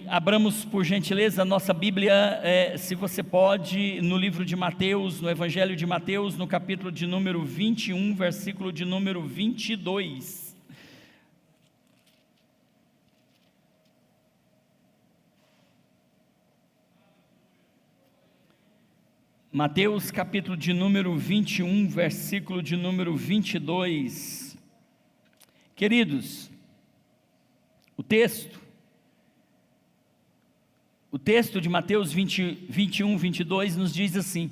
abramos por gentileza a nossa Bíblia, se você pode, no livro de Mateus, no Evangelho de Mateus, no capítulo de número 21, versículo de número 22. Mateus capítulo de número 21, versículo de número 22. Queridos, o texto de Mateus 21, 22 nos diz assim: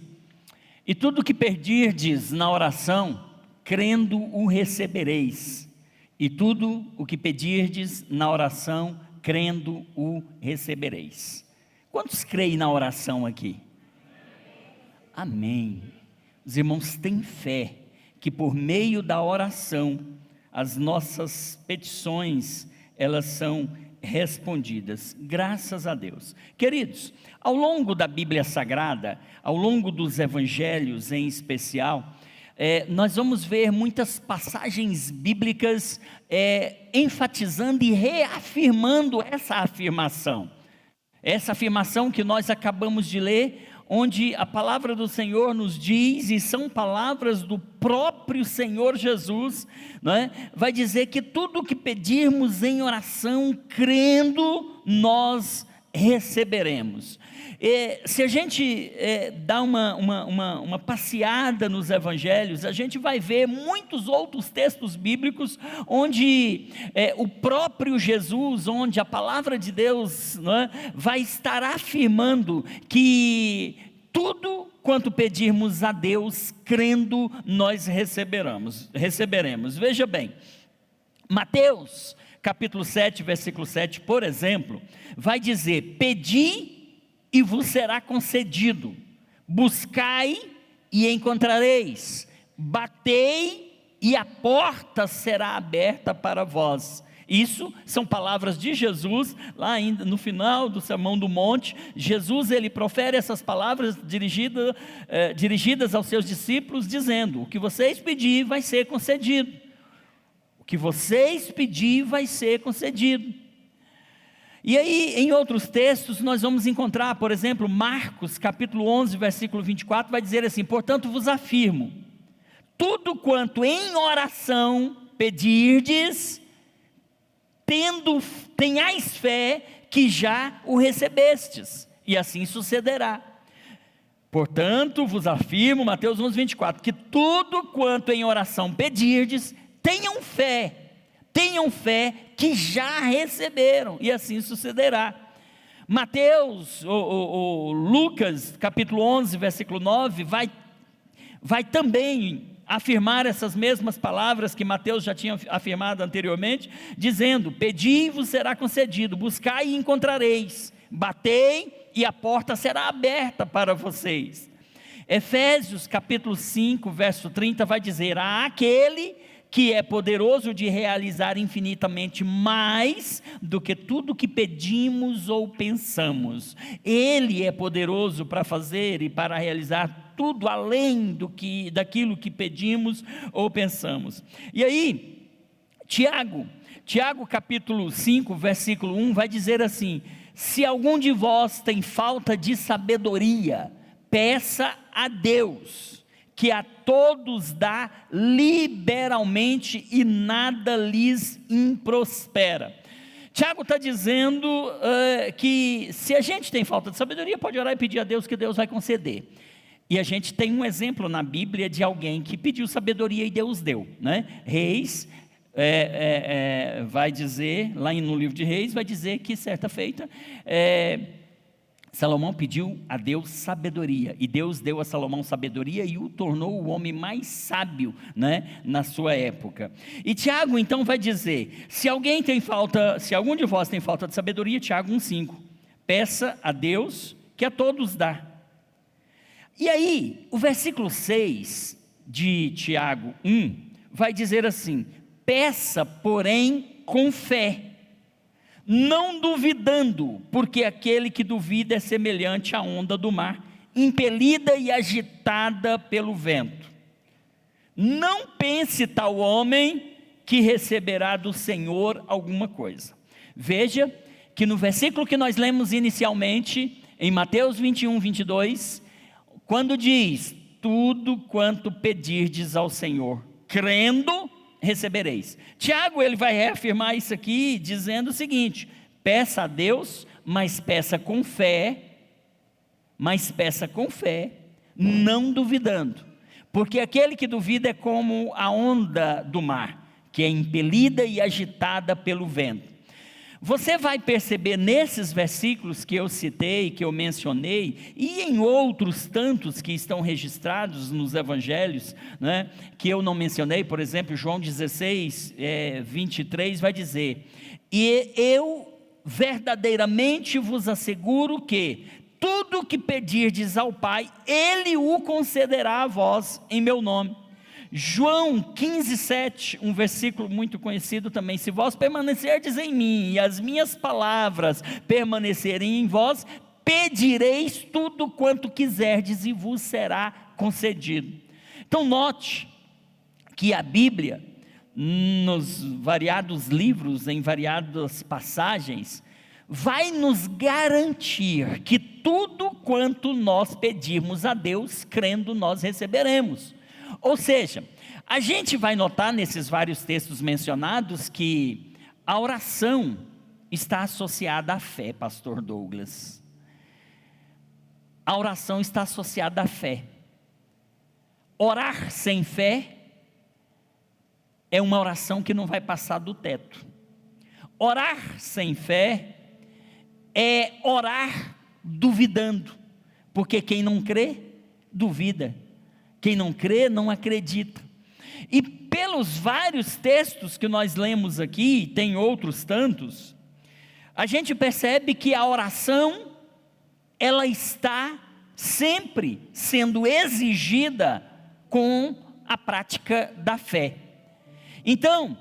e tudo que pedirdes na oração, crendo o recebereis. E tudo o que pedirdes na oração, crendo o recebereis. Quantos creem na oração aqui? Amém. Os irmãos têm fé que por meio da oração as nossas petições elas são respondidas, graças a Deus. Queridos, ao longo da Bíblia Sagrada, ao longo dos Evangelhos em especial, nós vamos ver muitas passagens bíblicas enfatizando e reafirmando essa afirmação que nós acabamos de ler, onde a palavra do Senhor nos diz, e são palavras do próprio Senhor Jesus, vai dizer que tudo o que pedirmos em oração, crendo, nós receberemos. Se a gente dá uma passeada nos Evangelhos, a gente vai ver muitos outros textos bíblicos, onde o próprio Jesus, onde a palavra de Deus vai estar afirmando que tudo quanto pedirmos a Deus, crendo, nós receberemos. Veja bem, Mateus capítulo 7, versículo 7, por exemplo, vai dizer: pedi e vos será concedido, buscai e encontrareis, batei e a porta será aberta para vós. Isso são palavras de Jesus, lá ainda no final do Sermão do Monte. Jesus, ele profere essas palavras dirigidas aos seus discípulos, dizendo: o que vocês pedirem vai ser concedido, o que vocês pedirem vai ser concedido. E aí, em outros textos, nós vamos encontrar, por exemplo, Marcos, capítulo 11, versículo 24, vai dizer assim: portanto vos afirmo, tudo quanto em oração pedirdes, tenhais fé que já o recebestes, e assim sucederá. Portanto vos afirmo, Mateus 11, 24, que tudo quanto em oração pedirdes, tenham fé que já receberam, e assim sucederá. Mateus, Lucas, capítulo 11, versículo 9, vai também afirmar essas mesmas palavras que Mateus já tinha afirmado anteriormente, dizendo: pedi e vos será concedido, buscai e encontrareis, batei e a porta será aberta para vocês. Efésios capítulo 5, verso 30 vai dizer: aquele que é poderoso de realizar infinitamente mais do que tudo que pedimos ou pensamos. Ele é poderoso para fazer e para realizar tudo além daquilo que pedimos ou pensamos. E aí, Tiago capítulo 5, versículo 1 vai dizer assim: se algum de vós tem falta de sabedoria, peça a Deus, que a todos dá liberalmente e nada lhes improspera. Tiago está dizendo que se a gente tem falta de sabedoria, pode orar e pedir a Deus, que Deus vai conceder. E a gente tem um exemplo na Bíblia de alguém que pediu sabedoria e Deus deu, Reis, vai dizer, lá no livro de Reis, vai dizer que certa feita, Salomão pediu a Deus sabedoria, e Deus deu a Salomão sabedoria e o tornou o homem mais sábio, na sua época. E Tiago então vai dizer: se algum de vós tem falta de sabedoria, Tiago 1,5, peça a Deus, que a todos dá. E aí, o versículo 6 de Tiago 1, vai dizer assim: peça, porém, com fé, não duvidando, porque aquele que duvida é semelhante à onda do mar, impelida e agitada pelo vento. Não pense tal homem que receberá do Senhor alguma coisa. Veja que no versículo que nós lemos inicialmente, em Mateus 21, 22, quando diz: tudo quanto pedirdes ao Senhor, crendo, recebereis. Tiago, ele vai reafirmar isso aqui, dizendo o seguinte: peça a Deus, mas peça com fé, não duvidando, porque aquele que duvida é como a onda do mar, que é impelida e agitada pelo vento. Você vai perceber nesses versículos que eu citei, que eu mencionei, e em outros tantos que estão registrados nos evangelhos, né, que eu não mencionei, por exemplo, João 16, 23 vai dizer: e eu verdadeiramente vos asseguro que tudo o que pedirdes ao Pai, Ele o concederá a vós em meu nome. João 15, 7, um versículo muito conhecido também: se vós permanecerdes em mim, e as minhas palavras permanecerem em vós, pedireis tudo quanto quiserdes, e vos será concedido. Então note que a Bíblia, nos variados livros, em variadas passagens, vai nos garantir que tudo quanto nós pedirmos a Deus, crendo, nós receberemos. Ou seja, a gente vai notar nesses vários textos mencionados que a oração está associada à fé, pastor Douglas. A oração está associada à fé. Orar sem fé é uma oração que não vai passar do teto. Orar sem fé é orar duvidando, porque quem não crê, duvida. Quem não crê, não acredita. E pelos vários textos que nós lemos aqui, tem outros tantos, a gente percebe que a oração, ela está sempre sendo exigida com a prática da fé. Então,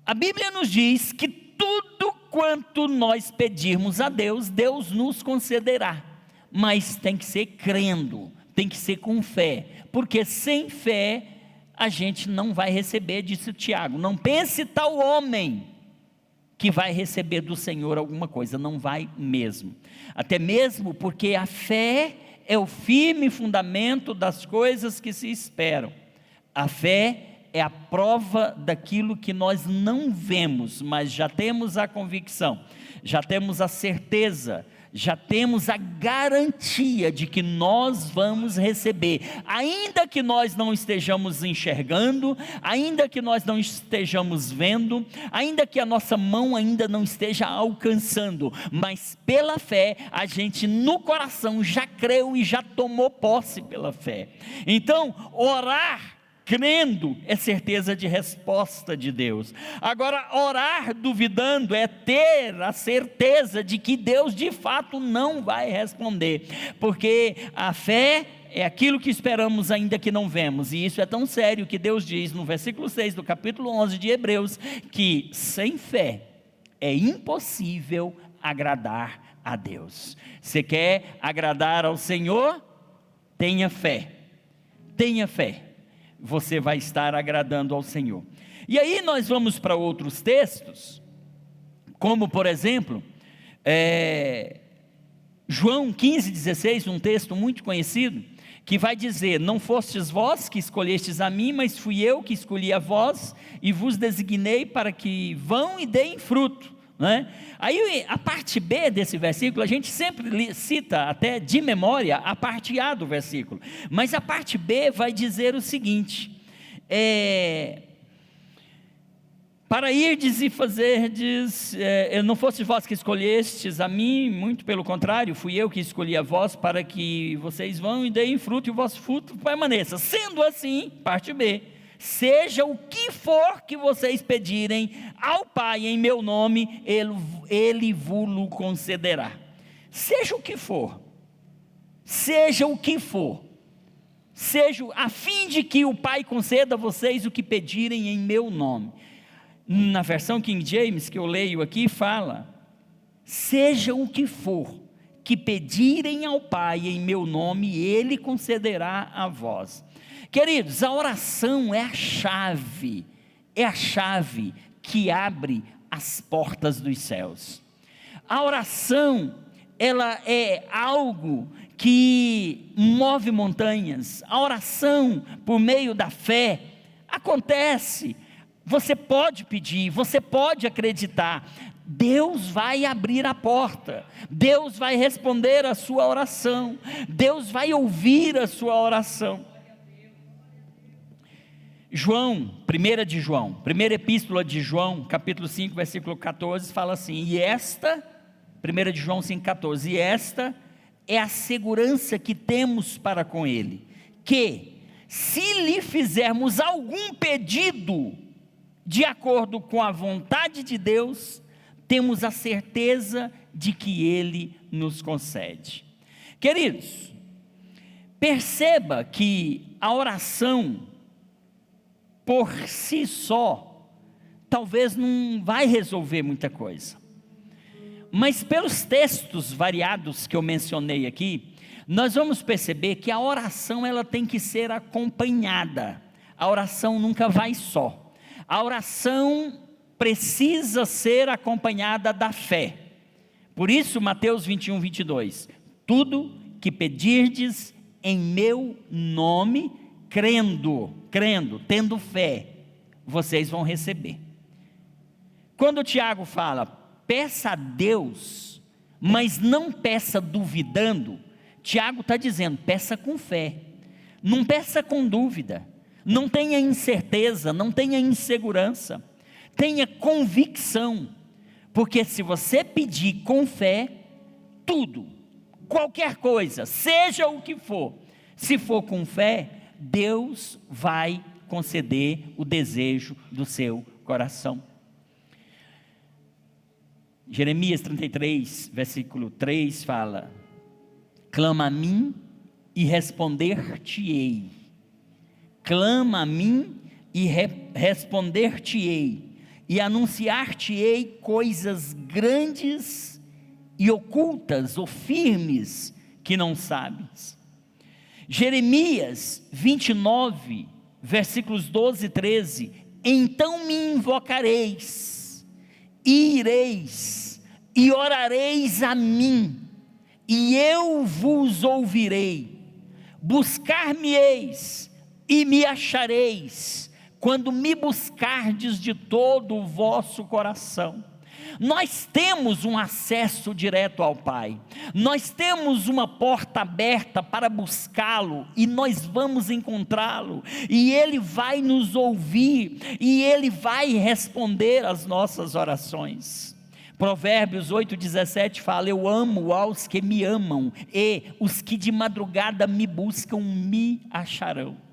a Bíblia nos diz que tudo quanto nós pedirmos a Deus, Deus nos concederá, mas tem que ser crendo, tem que ser com fé, porque sem fé a gente não vai receber, disse Tiago. Não pense tal homem que vai receber do Senhor alguma coisa, não vai mesmo, até mesmo porque a fé é o firme fundamento das coisas que se esperam. A fé é a prova daquilo que nós não vemos, mas já temos a convicção, já temos a certeza, já temos a garantia de que nós vamos receber, ainda que nós não estejamos enxergando, ainda que nós não estejamos vendo, ainda que a nossa mão ainda não esteja alcançando, mas pela fé, a gente no coração já creu e já tomou posse pela fé. Então, orar crendo é certeza de resposta de Deus. Agora, orar duvidando é ter a certeza de que Deus de fato não vai responder, porque a fé é aquilo que esperamos ainda que não vemos, e isso é tão sério que Deus diz no versículo 6 do capítulo 11 de Hebreus, que sem fé é impossível agradar a Deus. Você quer agradar ao Senhor? Tenha fé, você vai estar agradando ao Senhor. E aí nós vamos para outros textos, como por exemplo, João 15,16, um texto muito conhecido, que vai dizer: não fostes vós que escolhestes a mim, mas fui eu que escolhi a vós, e vos designei para que vão e deem fruto. Né? Aí a parte B desse versículo, a gente sempre cita até de memória a parte A do versículo, mas a parte B vai dizer o seguinte: para irdes e fazerdes, não fosse vós que escolhestes a mim, muito pelo contrário, fui eu que escolhi a vós, para que vocês vão e deem fruto, e o vosso fruto permaneça. Sendo assim, parte B, seja o que for que vocês pedirem ao Pai em meu nome, Ele vos concederá. Seja o que for, seja a fim de que o Pai conceda a vocês o que pedirem em meu nome. Na versão King James que eu leio aqui fala: seja o que for que pedirem ao Pai em meu nome, Ele concederá a vós. Queridos, a oração é a chave que abre as portas dos céus. A oração, ela é algo que move montanhas. A oração, por meio da fé, acontece. Você pode pedir, você pode acreditar. Deus vai abrir a porta, Deus vai responder a sua oração, Deus vai ouvir a sua oração. Primeira epístola de João, capítulo 5, versículo 14, fala assim, 1 de João 5,14, e esta é a segurança que temos para com Ele, que se lhe fizermos algum pedido, de acordo com a vontade de Deus, temos a certeza de que Ele nos concede. Queridos, perceba que a oração, por si só, talvez não vai resolver muita coisa, mas pelos textos variados que eu mencionei aqui, nós vamos perceber que a oração ela tem que ser acompanhada, a oração nunca vai só, a oração precisa ser acompanhada da fé. Por isso Mateus 21, 22, tudo que pedirdes em meu nome, crendo, tendo fé, vocês vão receber. Quando o Tiago fala, peça a Deus, mas não peça duvidando, Tiago está dizendo, peça com fé, não peça com dúvida, não tenha incerteza, não tenha insegurança, tenha convicção, porque se você pedir com fé, tudo, qualquer coisa, seja o que for, se for com fé, Deus vai conceder o desejo do seu coração. Jeremias 33, versículo 3 fala, clama a mim e responder-te-ei, clama a mim e responder-te-ei, e anunciar-te-ei coisas grandes e ocultas ou firmes que não sabes. Jeremias 29, versículos 12 e 13, então me invocareis, e ireis, e orareis a mim, e eu vos ouvirei, buscar-me-eis, e me achareis, quando me buscardes de todo o vosso coração. Nós temos um acesso direto ao Pai, nós temos uma porta aberta para buscá-lo, e nós vamos encontrá-lo, e Ele vai nos ouvir, e Ele vai responder às nossas orações. Provérbios 8,17 fala, eu amo aos que me amam, e os que de madrugada me buscam, me acharão.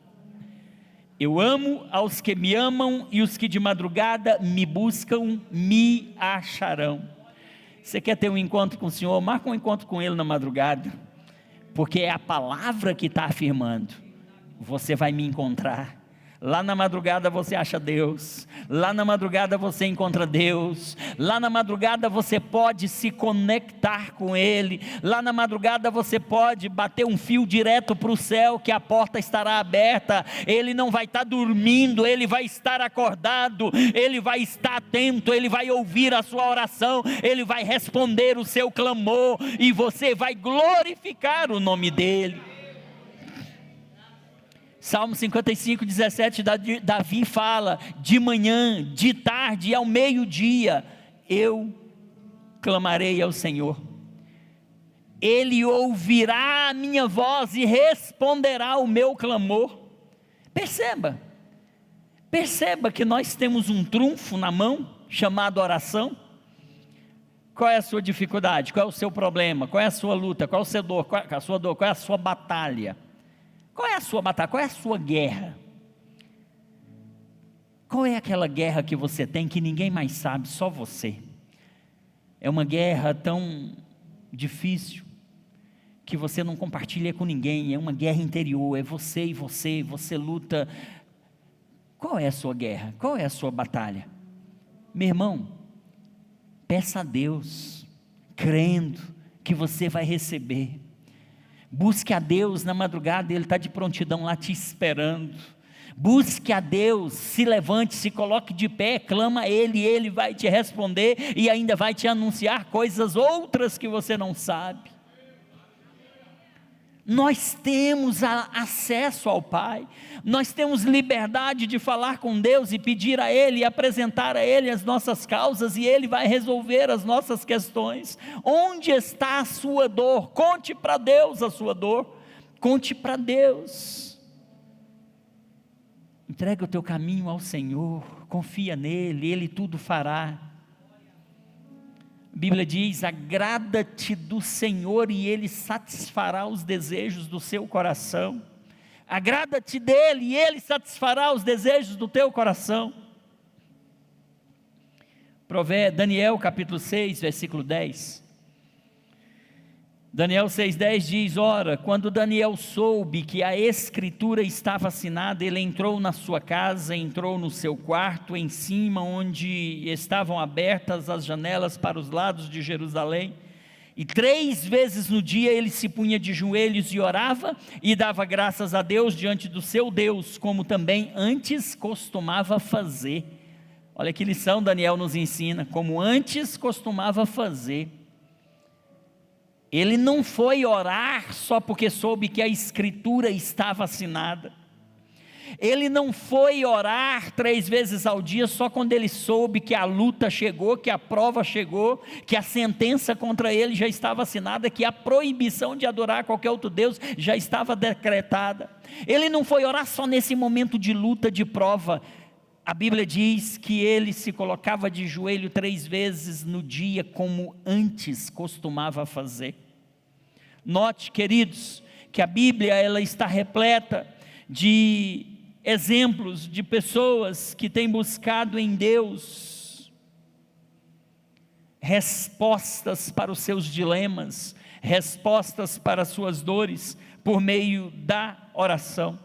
Eu amo aos que me amam, e os que de madrugada me buscam, me acharão. Você quer ter um encontro com o Senhor? Marca um encontro com Ele na madrugada, porque é a palavra que está afirmando, você vai me encontrar. Lá na madrugada você acha Deus, lá na madrugada você encontra Deus, lá na madrugada você pode se conectar com Ele, lá na madrugada você pode bater um fio direto para o céu, que a porta estará aberta, Ele não vai estar dormindo, Ele vai estar acordado, Ele vai estar atento, Ele vai ouvir a sua oração, Ele vai responder o seu clamor, e você vai glorificar o nome dEle. Salmo 55, 17, Davi fala, de manhã, de tarde e ao meio-dia, eu clamarei ao Senhor, Ele ouvirá a minha voz e responderá o meu clamor. Perceba que nós temos um trunfo na mão, chamado oração. Qual é a sua dificuldade? Qual é o seu problema? Qual é a sua luta? Qual é a sua dor? Qual é a sua batalha? Qual é a sua batalha? Qual é a sua guerra? Qual é aquela guerra que você tem que ninguém mais sabe, só você? É uma guerra tão difícil que você não compartilha com ninguém, é uma guerra interior, é você e você luta. Qual é a sua guerra? Qual é a sua batalha? Meu irmão, peça a Deus, crendo que você vai receber. Busque a Deus na madrugada, Ele está de prontidão lá te esperando. Busque a Deus, se levante, se coloque de pé, clama a Ele, e Ele vai te responder, e ainda vai te anunciar coisas outras que você não sabe. Nós temos acesso ao Pai, nós temos liberdade de falar com Deus e pedir a Ele, e apresentar a Ele as nossas causas, e Ele vai resolver as nossas questões. Onde está a sua dor? Conte para Deus a sua dor, conte para Deus. Entrega o teu caminho ao Senhor, confia nele, Ele tudo fará. A Bíblia diz: agrada-te do Senhor e Ele satisfará os desejos do seu coração. Agrada-te dEle e Ele satisfará os desejos do teu coração. Daniel capítulo 6, versículo 10. Daniel 6,10 diz: ora, quando Daniel soube que a escritura estava assinada, ele entrou na sua casa, entrou no seu quarto, em cima, onde estavam abertas as janelas para os lados de Jerusalém, e 3 vezes no dia ele se punha de joelhos e orava, e dava graças a Deus diante do seu Deus, como também antes costumava fazer. Olha que lição Daniel nos ensina, como antes costumava fazer. Ele não foi orar só porque soube que a escritura estava assinada. Ele não foi orar 3 vezes ao dia só quando ele soube que a luta chegou, que a prova chegou, que a sentença contra ele já estava assinada, que a proibição de adorar qualquer outro Deus já estava decretada. Ele não foi orar só nesse momento de luta, de prova. A Bíblia diz que ele se colocava de joelho 3 vezes no dia, como antes costumava fazer. Note, queridos, que a Bíblia ela está repleta de exemplos de pessoas que têm buscado em Deus respostas para os seus dilemas, respostas para as suas dores, por meio da oração.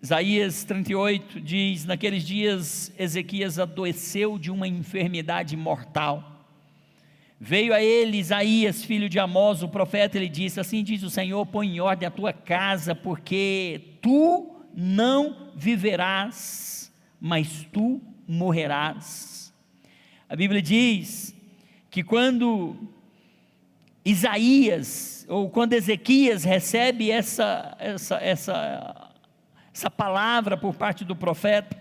Isaías 38 diz: naqueles dias Ezequias adoeceu de uma enfermidade mortal. Veio a ele Isaías, filho de Amós, o profeta, ele disse: assim diz o Senhor, põe em ordem a tua casa, porque tu não viverás, mas tu morrerás. A Bíblia diz que quando Isaías, ou quando Ezequias recebe essa palavra por parte do profeta,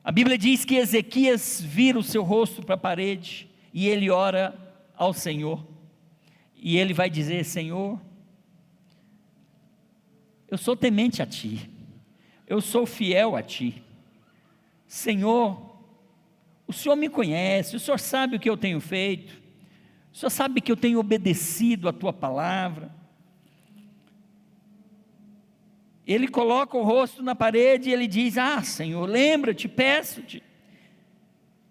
a Bíblia diz que Ezequias vira o seu rosto para a parede, e ele ora ao Senhor, e ele vai dizer: Senhor, eu sou temente a Ti, eu sou fiel a Ti, Senhor, o Senhor me conhece, o Senhor sabe o que eu tenho feito, o Senhor sabe que eu tenho obedecido a Tua palavra. Ele coloca o rosto na parede e ele diz: ah, Senhor, lembra-te, peço-te,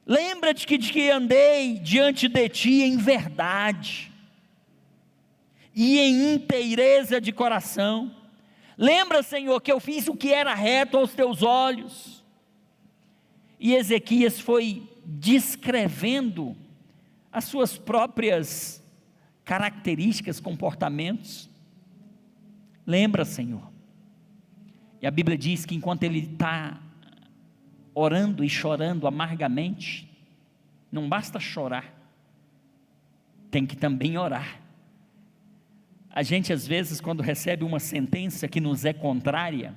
lembra-te de que andei diante de Ti em verdade e em inteireza de coração. Lembra, Senhor, que eu fiz o que era reto aos Teus olhos. E Ezequias foi descrevendo as suas próprias características, comportamentos. Lembra, Senhor. E a Bíblia diz que enquanto ele está orando e chorando amargamente, não basta chorar, tem que também orar. A gente às vezes, quando recebe uma sentença que nos é contrária,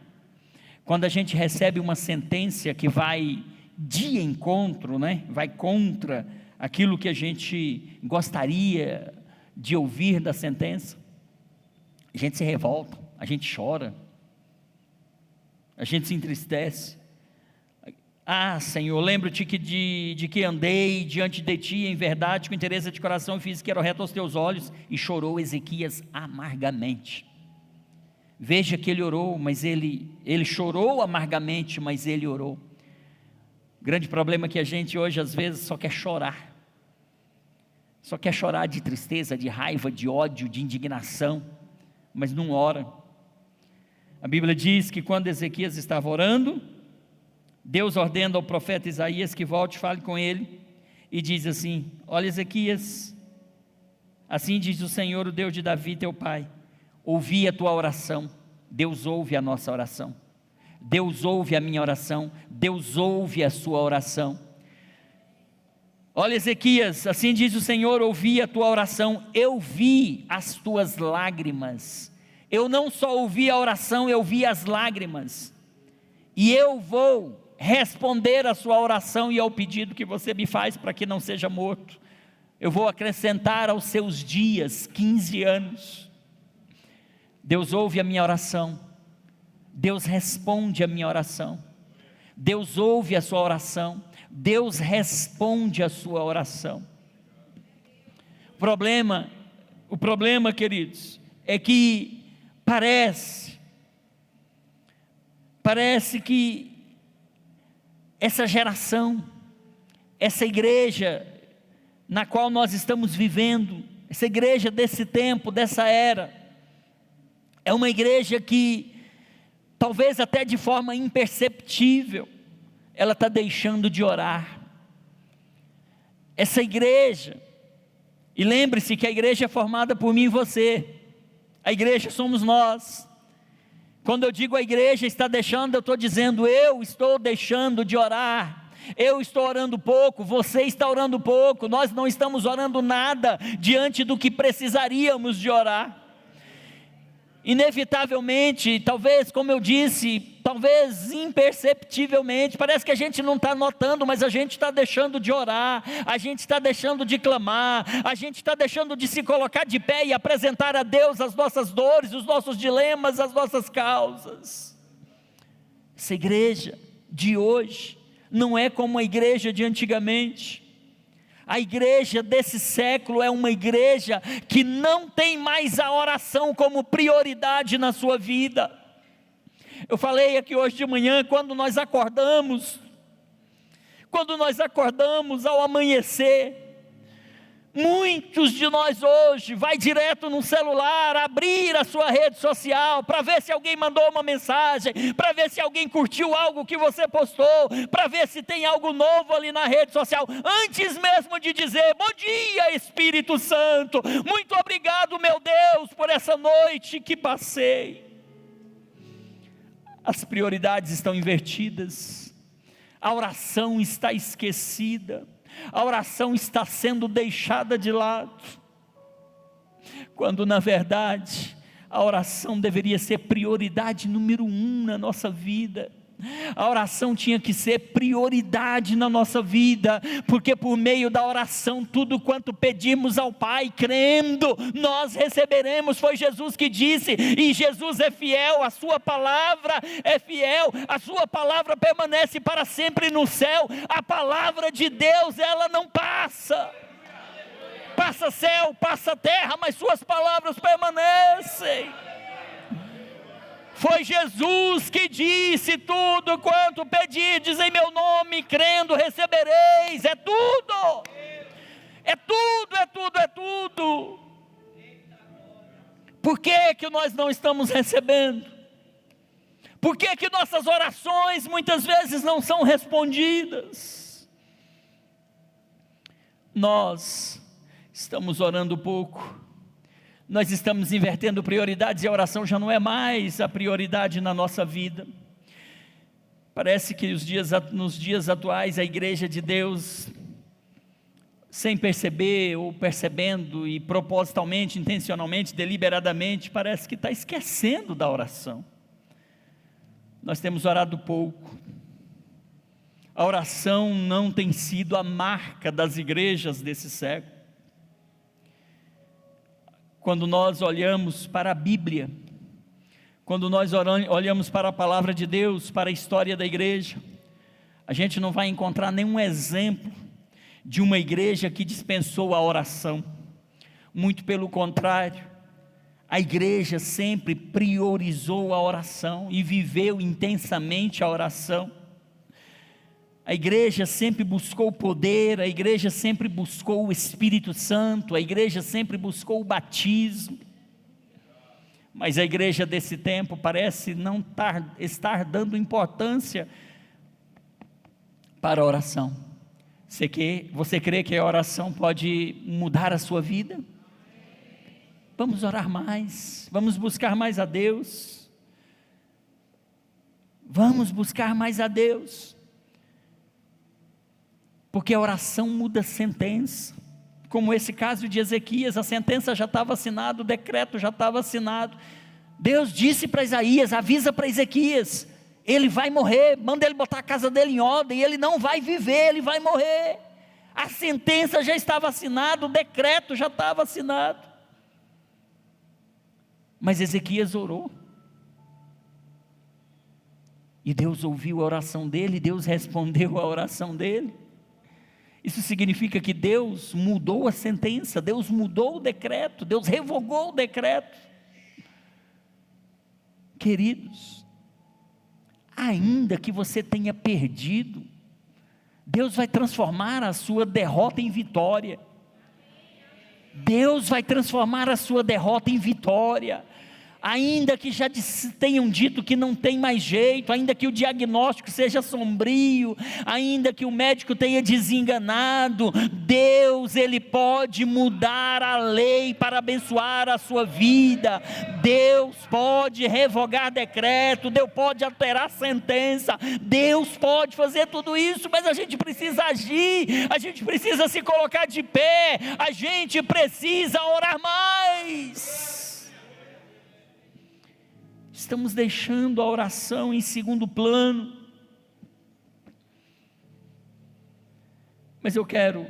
quando a gente recebe uma sentença que vai de encontro, vai contra aquilo que a gente gostaria de ouvir da sentença, a gente se revolta, a gente chora, a gente se entristece. Ah, Senhor, lembro-te de que andei diante de Ti em verdade, com interesse de coração, e fiz o que era reto aos Teus olhos. E chorou Ezequias amargamente. Veja que ele orou, mas ele chorou amargamente, mas ele orou. O grande problema é que a gente hoje às vezes só quer chorar. Só quer chorar de tristeza, de raiva, de ódio, de indignação, mas não ora. A Bíblia diz que quando Ezequias estava orando, Deus ordena ao profeta Isaías que volte e fale com ele, e diz assim: olha, Ezequias, assim diz o Senhor, o Deus de Davi teu pai, ouvi a tua oração. Deus ouve a nossa oração. Deus ouve a minha oração, Deus ouve a sua oração. Olha, Ezequias, assim diz o Senhor: ouvi a tua oração, eu vi as tuas lágrimas. Eu não só ouvi a oração, eu vi as lágrimas, e eu vou responder a sua oração e ao pedido que você me faz para que não seja morto. Eu vou acrescentar aos seus dias 15 anos. Deus ouve a minha oração, Deus responde a minha oração, Deus ouve a sua oração, Deus responde a sua oração. O problema, queridos, é que parece que essa geração, essa igreja na qual nós estamos vivendo, essa igreja desse tempo, dessa era, é uma igreja que, talvez até de forma imperceptível, ela está deixando de orar. Essa igreja, e lembre-se que a igreja é formada por mim e você, a igreja somos nós. Quando eu digo a igreja está deixando, eu estou dizendo: eu estou deixando de orar. Eu estou orando pouco, você está orando pouco, nós não estamos orando nada diante do que precisaríamos de orar. Inevitavelmente, talvez, como eu disse, talvez imperceptivelmente, parece que a gente não está notando, mas a gente está deixando de orar, a gente está deixando de clamar, a gente está deixando de se colocar de pé e apresentar a Deus as nossas dores, os nossos dilemas, as nossas causas. Essa igreja de hoje não é como a igreja de antigamente. A igreja desse século é uma igreja que não tem mais a oração como prioridade na sua vida. Eu falei aqui hoje de manhã, quando nós acordamos ao amanhecer, muitos de nós hoje vai direto no celular, abrir a sua rede social, para ver se alguém mandou uma mensagem, para ver se alguém curtiu algo que você postou, para ver se tem algo novo ali na rede social, antes mesmo de dizer: bom dia, Espírito Santo, muito obrigado, meu Deus, por essa noite que passei. As prioridades estão invertidas, a oração está esquecida, a oração está sendo deixada de lado, quando na verdade a oração deveria ser prioridade número 1 na nossa vida. A oração tinha que ser prioridade na nossa vida, porque por meio da oração, tudo quanto pedimos ao Pai, crendo, nós receberemos. Foi Jesus que disse, e Jesus é fiel, a sua palavra é fiel, a sua palavra permanece para sempre no céu. A palavra de Deus, ela não passa. Passa céu, passa terra, mas suas palavras permanecem. Foi Jesus que disse: tudo quanto pedirdes em meu nome, crendo, recebereis. É tudo, é tudo, é tudo, é tudo. Por que nós não estamos recebendo? Por que nossas orações muitas vezes não são respondidas? Nós estamos orando pouco, nós estamos invertendo prioridades, e a oração já não é mais a prioridade na nossa vida. Parece que nos dias atuais a igreja de Deus, sem perceber ou percebendo, e propositalmente, intencionalmente, deliberadamente, parece que está esquecendo da oração. Nós temos orado pouco. A oração não tem sido a marca das igrejas desse século. Quando nós olhamos para a Bíblia, quando nós olhamos para a palavra de Deus, para a história da igreja, a gente não vai encontrar nenhum exemplo de uma igreja que dispensou a oração. Muito pelo contrário, a igreja sempre priorizou a oração e viveu intensamente a oração. A igreja sempre buscou o poder, a igreja sempre buscou o Espírito Santo, a igreja sempre buscou o batismo. Mas a igreja desse tempo parece não estar dando importância para a oração. Você crê que a oração pode mudar a sua vida? Vamos orar mais, vamos buscar mais a Deus. Vamos buscar mais a Deus, porque a oração muda sentença, como esse caso de Ezequias, a sentença já estava assinada, o decreto já estava assinado. Deus disse para Isaías, avisa para Ezequias, ele vai morrer, manda ele botar a casa dele em ordem, ele não vai viver, ele vai morrer. A sentença já estava assinada, o decreto já estava assinado. Mas Ezequias orou, e Deus ouviu a oração dele, Deus respondeu a oração dele. Isso significa que Deus mudou a sentença, Deus mudou o decreto, Deus revogou o decreto. Queridos, ainda que você tenha perdido, Deus vai transformar a sua derrota em vitória. Deus vai transformar a sua derrota em vitória. Ainda que já tenham dito que não tem mais jeito, ainda que o diagnóstico seja sombrio, ainda que o médico tenha desenganado, Deus, Ele pode mudar a lei para abençoar a sua vida. Deus pode revogar decreto, Deus pode alterar sentença, Deus pode fazer tudo isso, mas a gente precisa agir, a gente precisa se colocar de pé, a gente precisa orar mais. Estamos deixando a oração em segundo plano. Mas eu quero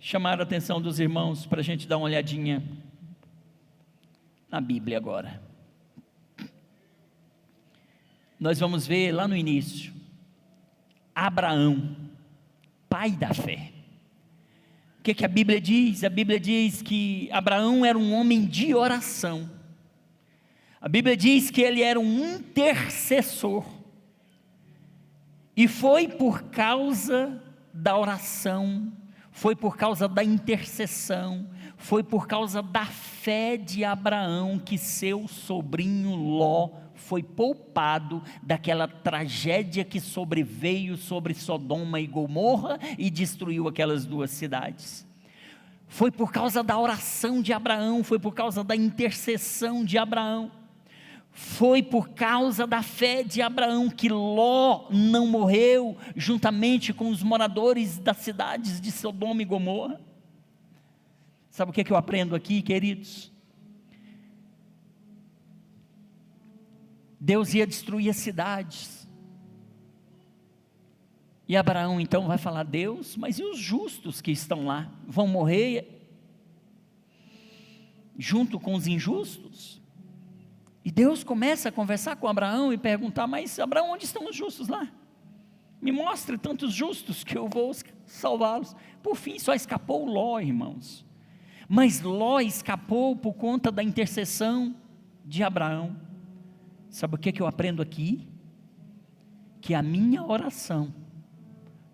chamar a atenção dos irmãos para a gente dar uma olhadinha na Bíblia agora. Nós vamos ver lá no início, Abraão, pai da fé. O que a Bíblia diz? A Bíblia diz que Abraão era um homem de oração. A Bíblia diz que ele era um intercessor, e foi por causa da oração, foi por causa da intercessão, foi por causa da fé de Abraão que seu sobrinho Ló foi poupado daquela tragédia que sobreveio sobre Sodoma e Gomorra e destruiu aquelas duas cidades. Foi por causa da oração de Abraão, foi por causa da intercessão de Abraão. Foi por causa da fé de Abraão que Ló não morreu juntamente com os moradores das cidades de Sodoma e Gomorra. Sabe o que eu aprendo aqui, queridos? Deus ia destruir as cidades, e Abraão então vai falar: Deus, mas e os justos que estão lá? Vão morrer junto com os injustos? E Deus começa a conversar com Abraão e perguntar: mas Abraão, onde estão os justos lá? Me mostre tantos justos que eu vou salvá-los. Por fim só escapou Ló, irmãos. Mas Ló escapou por conta da intercessão de Abraão. Sabe o que eu aprendo aqui? Que a minha oração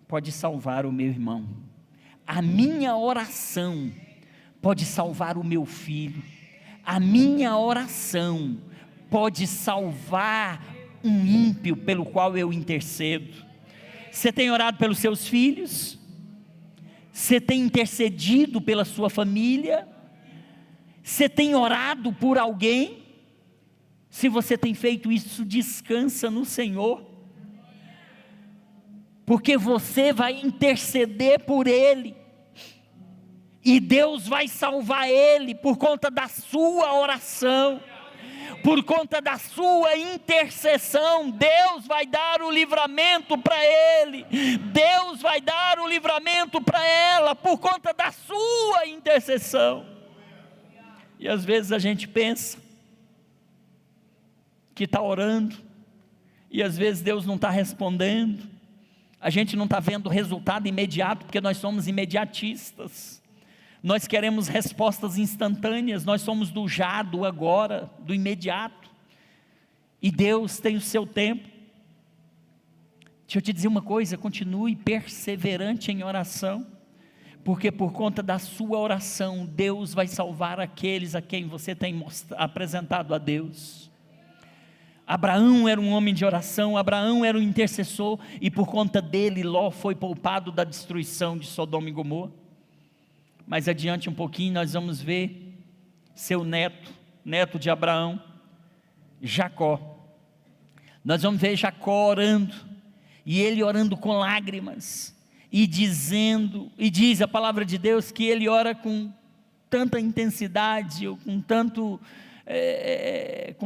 pode salvar o meu irmão. A minha oração pode salvar o meu filho. A minha oração pode salvar um ímpio pelo qual eu intercedo. Você tem orado pelos seus filhos? Você tem intercedido pela sua família? Você tem orado por alguém? Se você tem feito isso, descansa no Senhor, porque você vai interceder por ele, e Deus vai salvar ele por conta da sua oração. Por conta da sua intercessão, Deus vai dar o livramento para ele, Deus vai dar o livramento para ela, por conta da sua intercessão. E às vezes a gente pensa que está orando, e às vezes Deus não está respondendo, a gente não está vendo o resultado imediato, porque nós somos imediatistas. Nós queremos respostas instantâneas, nós somos do já, do agora, do imediato, e Deus tem o seu tempo. Deixa eu te dizer uma coisa: continue perseverante em oração, porque por conta da sua oração, Deus vai salvar aqueles a quem você tem apresentado a Deus. Abraão era um homem de oração, Abraão era um intercessor, e por conta dele, Ló foi poupado da destruição de Sodoma e Gomorra. Mais adiante um pouquinho nós vamos ver seu neto de Abraão, Jacó. Nós vamos ver Jacó orando, e ele orando com lágrimas, e diz a palavra de Deus que ele ora com tanta intensidade, ou com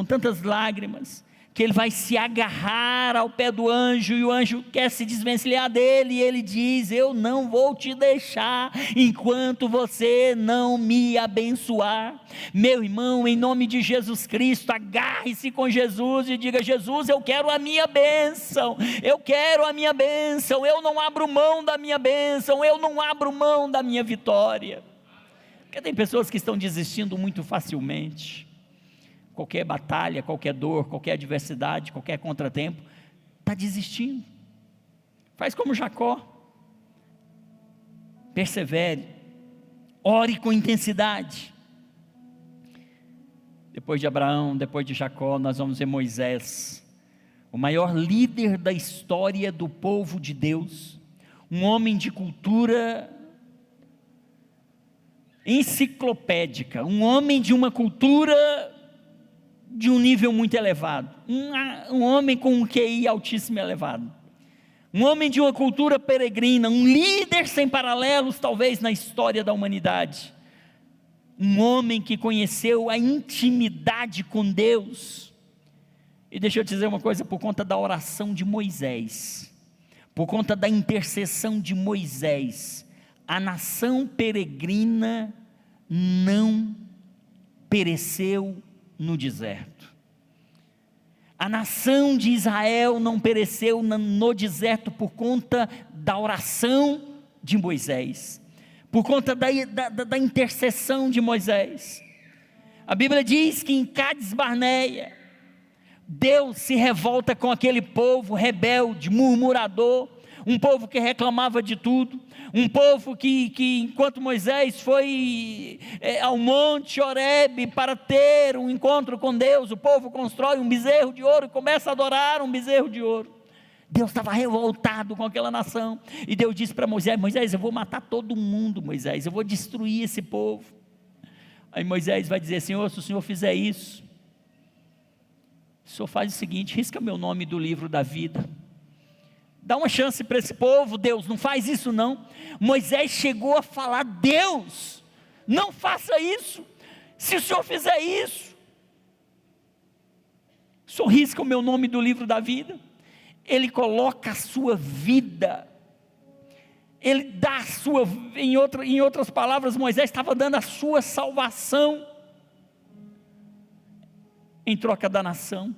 tantas lágrimas, que ele vai se agarrar ao pé do anjo, e o anjo quer se desvencilhar dele, e ele diz: eu não vou te deixar, enquanto você não me abençoar. Meu irmão, em nome de Jesus Cristo, agarre-se com Jesus, e diga: Jesus, eu quero a minha bênção, eu quero a minha bênção, eu não abro mão da minha bênção, eu não abro mão da minha vitória. Porque tem pessoas que estão desistindo muito facilmente. Qualquer batalha, qualquer dor, qualquer adversidade, qualquer contratempo, está desistindo. Faz como Jacó, persevere, ore com intensidade. Depois de Abraão, depois de Jacó, nós vamos ver Moisés, o maior líder da história do povo de Deus, um homem de cultura enciclopédica, um homem de uma cultura de um nível muito elevado, um homem com um QI altíssimo e elevado, um homem de uma cultura peregrina, um líder sem paralelos talvez na história da humanidade, um homem que conheceu a intimidade com Deus. E deixa eu te dizer uma coisa, por conta da oração de Moisés, por conta da intercessão de Moisés, a nação peregrina não pereceu no deserto. A nação de Israel não pereceu no deserto por conta da oração de Moisés, por conta da intercessão de Moisés. A Bíblia diz que em Cádiz Barneia, Deus se revolta com aquele povo rebelde, murmurador, um povo que reclamava de tudo, um povo que enquanto Moisés foi ao monte Horebe para ter um encontro com Deus, o povo constrói um bezerro de ouro e começa a adorar um bezerro de ouro. Deus estava revoltado com aquela nação, e Deus disse para Moisés: Moisés, eu vou matar todo mundo, Moisés, eu vou destruir esse povo. Aí Moisés vai dizer: Senhor, se o Senhor fizer isso, o Senhor faz o seguinte, risca meu nome do livro da vida, dá uma chance para esse povo. Deus, não faz isso não. Moisés chegou a falar: Deus, não faça isso, se o Senhor fizer isso, o Senhor risca o meu nome do livro da vida. Ele coloca a sua vida, ele dá a sua, em outras palavras, Moisés estava dando a sua salvação, em troca da nação.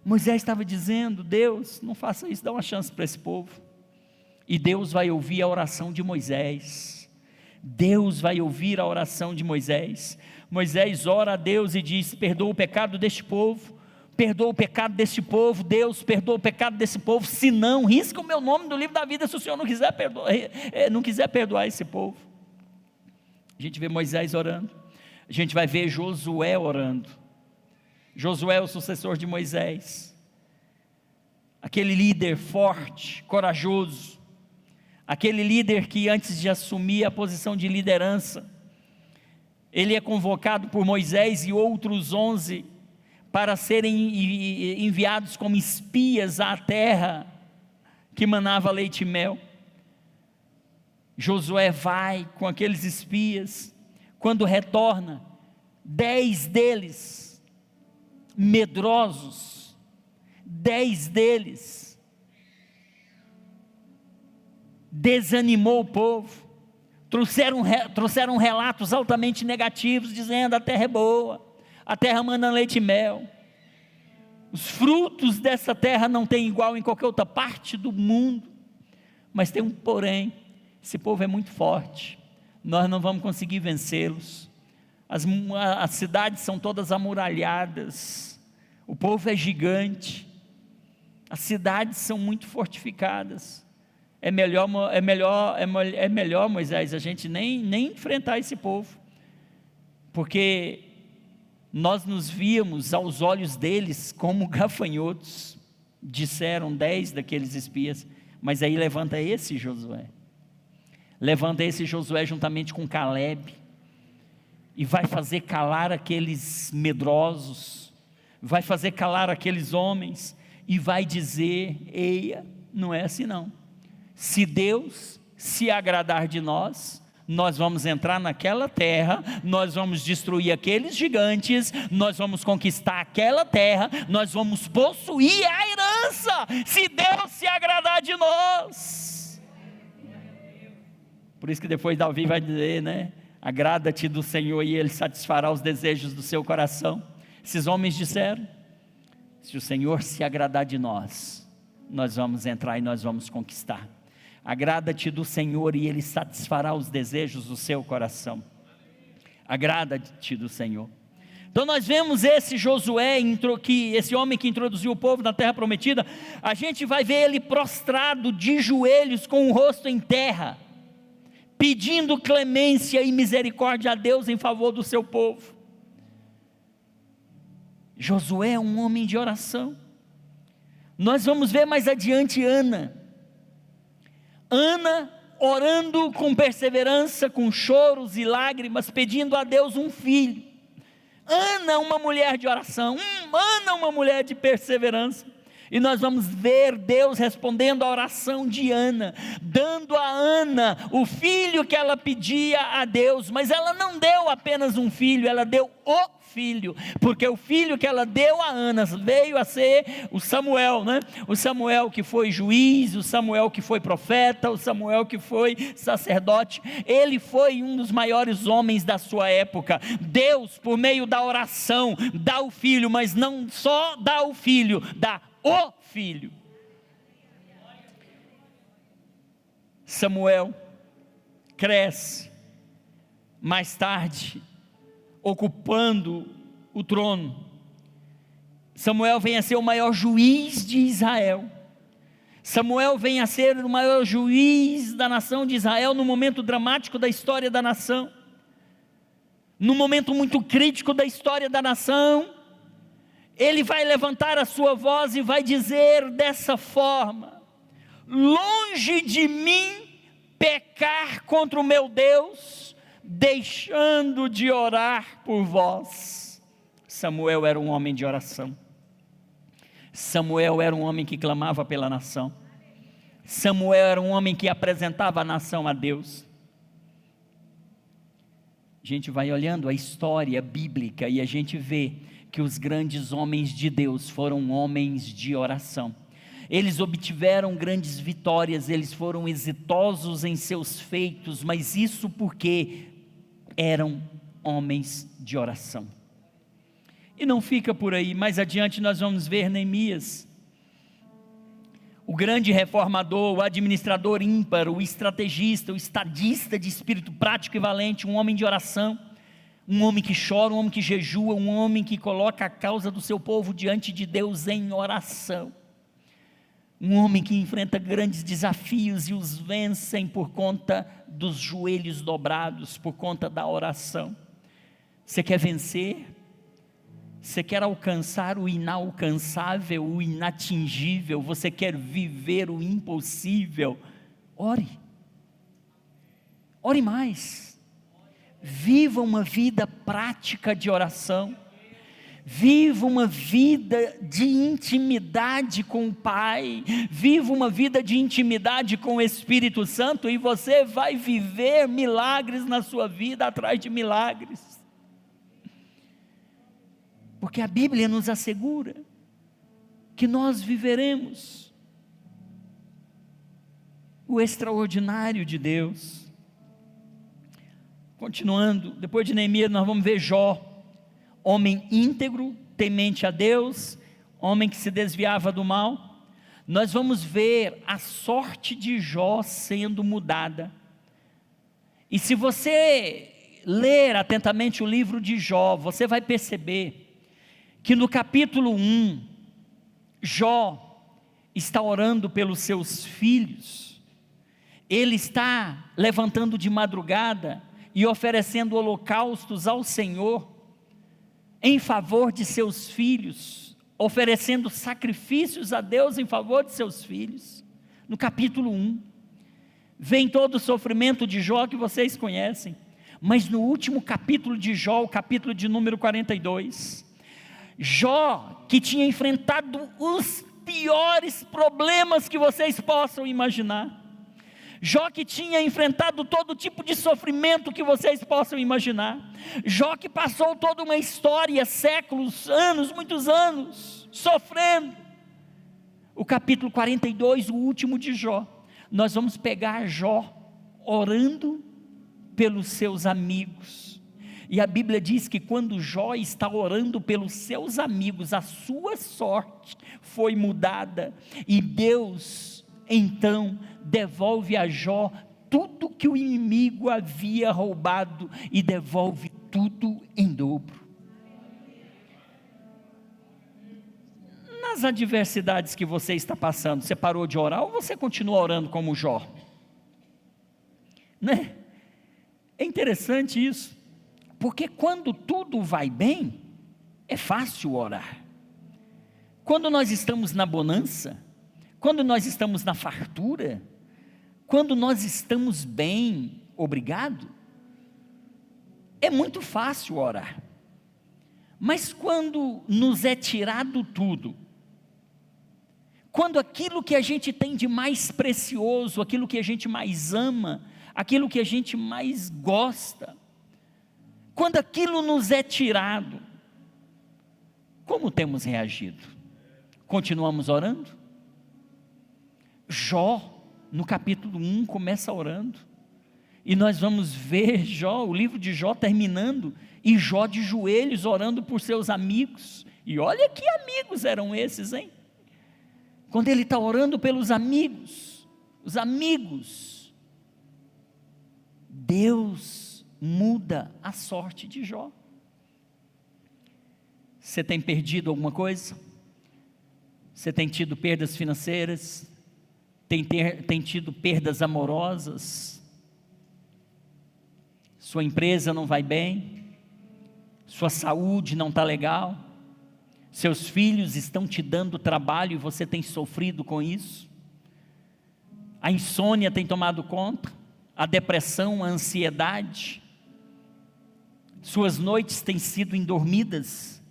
Moisés estava dizendo: Deus, não faça isso, dá uma chance para esse povo. E Deus vai ouvir a oração de Moisés. Deus vai ouvir a oração de Moisés. Moisés ora a Deus e diz: perdoa o pecado deste povo, perdoa o pecado deste povo. Deus, perdoa o pecado desse povo, se não, risca o meu nome do livro da vida, se o Senhor não quiser perdoar esse povo. A gente vê Moisés orando, a gente vai ver Josué orando. Josué é o sucessor de Moisés, aquele líder forte, corajoso, aquele líder que antes de assumir a posição de liderança, ele é convocado por Moisés e outros 11 para serem enviados como espias à terra que manava leite e mel. Josué vai com aqueles espias, quando retorna, 10 deles medrosos, 10 deles desanimou o povo, trouxeram relatos altamente negativos, dizendo: a terra é boa, a terra manda leite e mel, os frutos dessa terra não tem igual em qualquer outra parte do mundo, mas tem um porém: esse povo é muito forte, nós não vamos conseguir vencê-los. As cidades são todas amuralhadas, o povo é gigante, as cidades são muito fortificadas. É melhor, Moisés, a gente nem enfrentar esse povo, porque nós nos víamos aos olhos deles como gafanhotos, disseram 10 daqueles espias. Mas aí levanta esse Josué juntamente com Caleb, e vai fazer calar aqueles medrosos, vai fazer calar aqueles homens e vai dizer: eia, não é assim não. Se Deus se agradar de nós, nós vamos entrar naquela terra, nós vamos destruir aqueles gigantes, nós vamos conquistar aquela terra, nós vamos possuir a herança, se Deus se agradar de nós. Por isso que depois Davi vai dizer, né? Agrada-te do Senhor e Ele satisfará os desejos do seu coração. Esses homens disseram: se o Senhor se agradar de nós, nós vamos entrar e nós vamos conquistar. Agrada-te do Senhor e Ele satisfará os desejos do seu coração. Agrada-te do Senhor. Então nós vemos esse Josué, esse homem que introduziu o povo na terra prometida. A gente vai ver ele prostrado de joelhos com o rosto em terra, pedindo clemência e misericórdia a Deus em favor do seu povo. Josué é um homem de oração. Nós vamos ver mais adiante Ana orando com perseverança, com choros e lágrimas, pedindo a Deus um filho. Ana, uma mulher de oração, Ana, uma mulher de perseverança. E nós vamos ver Deus respondendo à oração de Ana, dando a Ana o filho que ela pedia a Deus. Mas ela não deu apenas um filho, ela deu o filho, porque o filho que ela deu a Ana veio a ser o Samuel, né? O Samuel que foi juiz, o Samuel que foi profeta, o Samuel que foi sacerdote. Ele foi um dos maiores homens da sua época. Deus, por meio da oração, dá o filho, mas não só dá o filho, dá o filho. Samuel cresce, mais tarde ocupando o trono. Samuel vem a ser o maior juiz de Israel. Samuel vem a ser o maior juiz da nação de Israel no momento dramático da história da nação, no momento muito crítico da história da nação. Ele vai levantar a sua voz e vai dizer dessa forma: longe de mim pecar contra o meu Deus, deixando de orar por vós. Samuel era um homem de oração. Samuel era um homem que clamava pela nação. Samuel era um homem que apresentava a nação a Deus. A gente vai olhando a história bíblica e a gente vê que os grandes homens de Deus foram homens de oração. Eles obtiveram grandes vitórias, eles foram exitosos em seus feitos, mas isso porque eram homens de oração. E não fica por aí, mais adiante nós vamos ver Neemias, o grande reformador, o administrador ímpar, o estrategista, o estadista de espírito prático e valente, um homem de oração, um homem que chora, um homem que jejua, um homem que coloca a causa do seu povo diante de Deus em oração. Um homem que enfrenta grandes desafios e os vencem por conta dos joelhos dobrados, por conta da oração. Você quer vencer? Você quer alcançar o inalcançável, o inatingível? Você quer viver o impossível? Ore. Ore mais. Viva uma vida prática de oração. Viva uma vida de intimidade com o Pai, viva uma vida de intimidade com o Espírito Santo, e você vai viver milagres na sua vida, atrás de milagres, porque a Bíblia nos assegura que nós viveremos o extraordinário de Deus. Continuando, depois de Neemias nós vamos ver Jó, homem íntegro, temente a Deus, homem que se desviava do mal. Nós vamos ver a sorte de Jó sendo mudada. E se você ler atentamente o livro de Jó, você vai perceber que no capítulo 1, Jó está orando pelos seus filhos. Ele está levantando de madrugada e oferecendo holocaustos ao Senhor em favor de seus filhos, oferecendo sacrifícios a Deus em favor de seus filhos. No capítulo 1, vem todo o sofrimento de Jó que vocês conhecem, mas no último capítulo de Jó, o capítulo de número 42, Jó, que tinha enfrentado os piores problemas que vocês possam imaginar. Jó, que tinha enfrentado todo tipo de sofrimento que vocês possam imaginar. Jó, que passou toda uma história, séculos, anos, muitos anos, sofrendo. O capítulo 42, o último de Jó, nós vamos pegar Jó orando pelos seus amigos. E a Bíblia diz que quando Jó está orando pelos seus amigos, a sua sorte foi mudada, e Deus então devolve a Jó tudo que o inimigo havia roubado, e devolve tudo em dobro. Nas adversidades que você está passando, você parou de orar ou você continua orando como Jó? Né? É interessante isso, porque quando tudo vai bem, é fácil orar. Quando nós estamos na bonança, quando nós estamos na fartura, quando nós estamos bem, obrigado, é muito fácil orar. Mas quando nos é tirado tudo, quando aquilo que a gente tem de mais precioso, aquilo que a gente mais ama, aquilo que a gente mais gosta, quando aquilo nos é tirado, como temos reagido? Continuamos orando? Jó, no capítulo 1, começa orando, e nós vamos ver Jó, o livro de Jó terminando, e Jó de joelhos orando por seus amigos. E olha que amigos eram esses, hein? Quando ele está orando pelos amigos, os amigos, Deus muda a sorte de Jó. Você tem perdido alguma coisa? Você tem tido perdas financeiras? Tem tido perdas amorosas? Sua empresa não vai bem? Sua saúde não está legal? Seus filhos estão te dando trabalho e você tem sofrido com isso? A insônia tem tomado conta? A depressão, a ansiedade? Suas noites têm sido indormidas?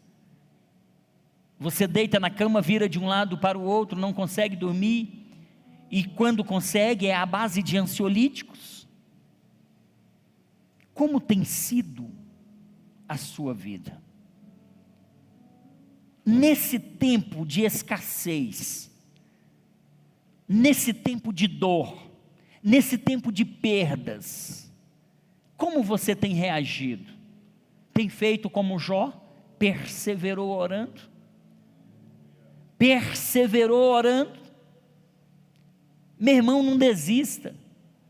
Você deita na cama, vira de um lado para o outro, não consegue dormir, e quando consegue é à base de ansiolíticos? Como tem sido a sua vida? Nesse tempo de escassez, nesse tempo de dor, nesse tempo de perdas, como você tem reagido? Tem feito como Jó? Perseverou orando? Perseverou orando? Meu irmão, não desista,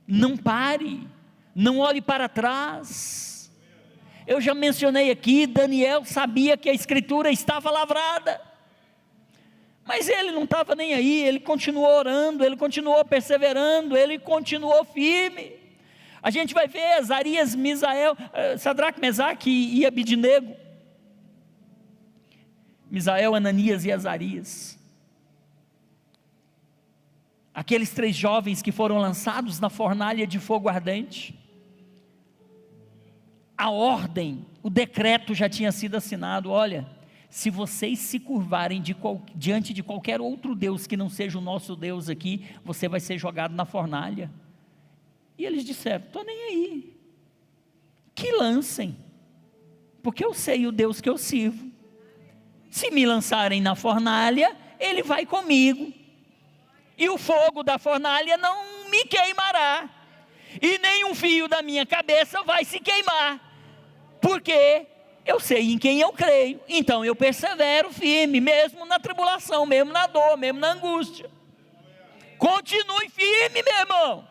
não pare, não olhe para trás. Eu já mencionei aqui, Daniel sabia que a escritura estava lavrada, mas ele não estava nem aí, ele continuou orando, ele continuou perseverando, ele continuou firme. A gente vai ver Azarias, Misael, Sadraque, Mesaque e Abidnego, Misael, Ananias e Azarias, aqueles 3 jovens que foram lançados na fornalha de fogo ardente. A ordem, o decreto já tinha sido assinado: olha, se vocês se curvarem diante de qualquer outro Deus que não seja o nosso Deus aqui, você vai ser jogado na fornalha. E eles disseram: estou nem aí, que lancem, porque eu sei o Deus que eu sirvo. Se me lançarem na fornalha, Ele vai comigo, e o fogo da fornalha não me queimará, e nem um fio da minha cabeça vai se queimar, porque eu sei em quem eu creio. Então eu persevero firme, mesmo na tribulação, mesmo na dor, mesmo na angústia. Continue firme, meu irmão,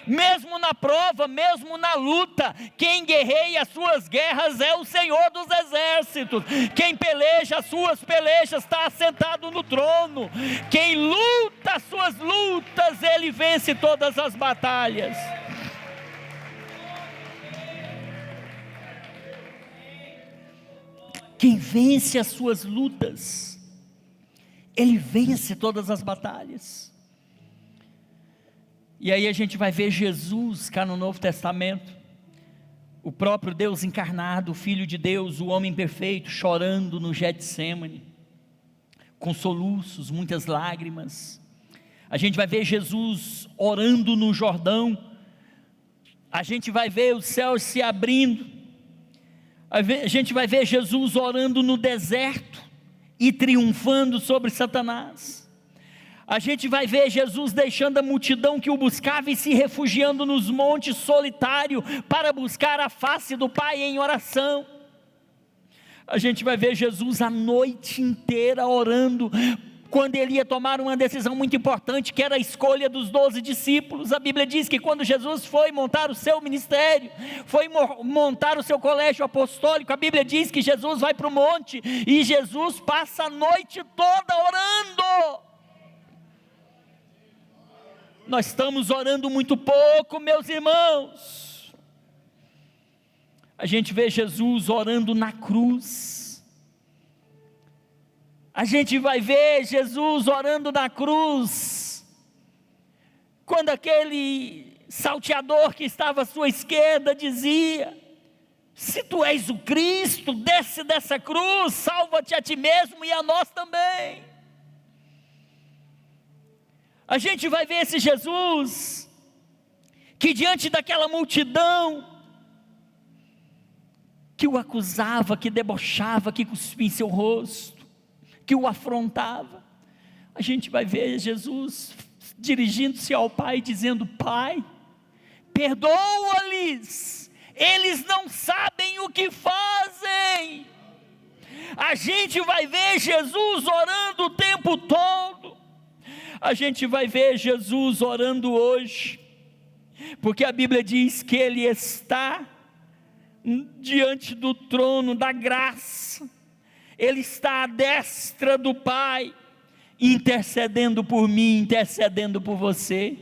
mesmo na prova, mesmo na luta. Quem guerreia as suas guerras é o Senhor dos exércitos. Quem peleja as suas pelejas está assentado no trono. Quem luta as suas lutas, Ele vence todas as batalhas. Quem vence as suas lutas, ele vence todas as batalhas. E aí a gente vai ver Jesus cá no Novo Testamento, o próprio Deus encarnado, o Filho de Deus, o homem perfeito, chorando no Getsêmani, com soluços, muitas lágrimas. A gente vai ver Jesus orando no Jordão, a gente vai ver os céus se abrindo, a gente vai ver Jesus orando no deserto e triunfando sobre Satanás. A gente vai ver Jesus deixando a multidão que o buscava e se refugiando nos montes solitário para buscar a face do Pai em oração. A gente vai ver Jesus a noite inteira orando, quando ele ia tomar uma decisão muito importante, que era a escolha dos 12 discípulos. A Bíblia diz que quando Jesus foi montar o seu ministério, foi montar o seu colégio apostólico, a Bíblia diz que Jesus vai para o monte, e Jesus passa a noite toda orando. Nós estamos orando muito pouco, meus irmãos. A gente vê Jesus orando na cruz. A gente vai ver Jesus orando na cruz, quando aquele salteador que estava à sua esquerda dizia: se tu és o Cristo, desce dessa cruz, salva-te a ti mesmo e a nós também. A gente vai ver esse Jesus, que diante daquela multidão, que o acusava, que debochava, que cuspia em seu rosto, que o afrontava, a gente vai ver Jesus dirigindo-se ao Pai, dizendo: Pai, perdoa-lhes, eles não sabem o que fazem. A gente vai ver Jesus orando o tempo todo. A gente vai ver Jesus orando hoje, porque a Bíblia diz que Ele está diante do trono da graça, Ele está à destra do Pai, intercedendo por mim, intercedendo por você.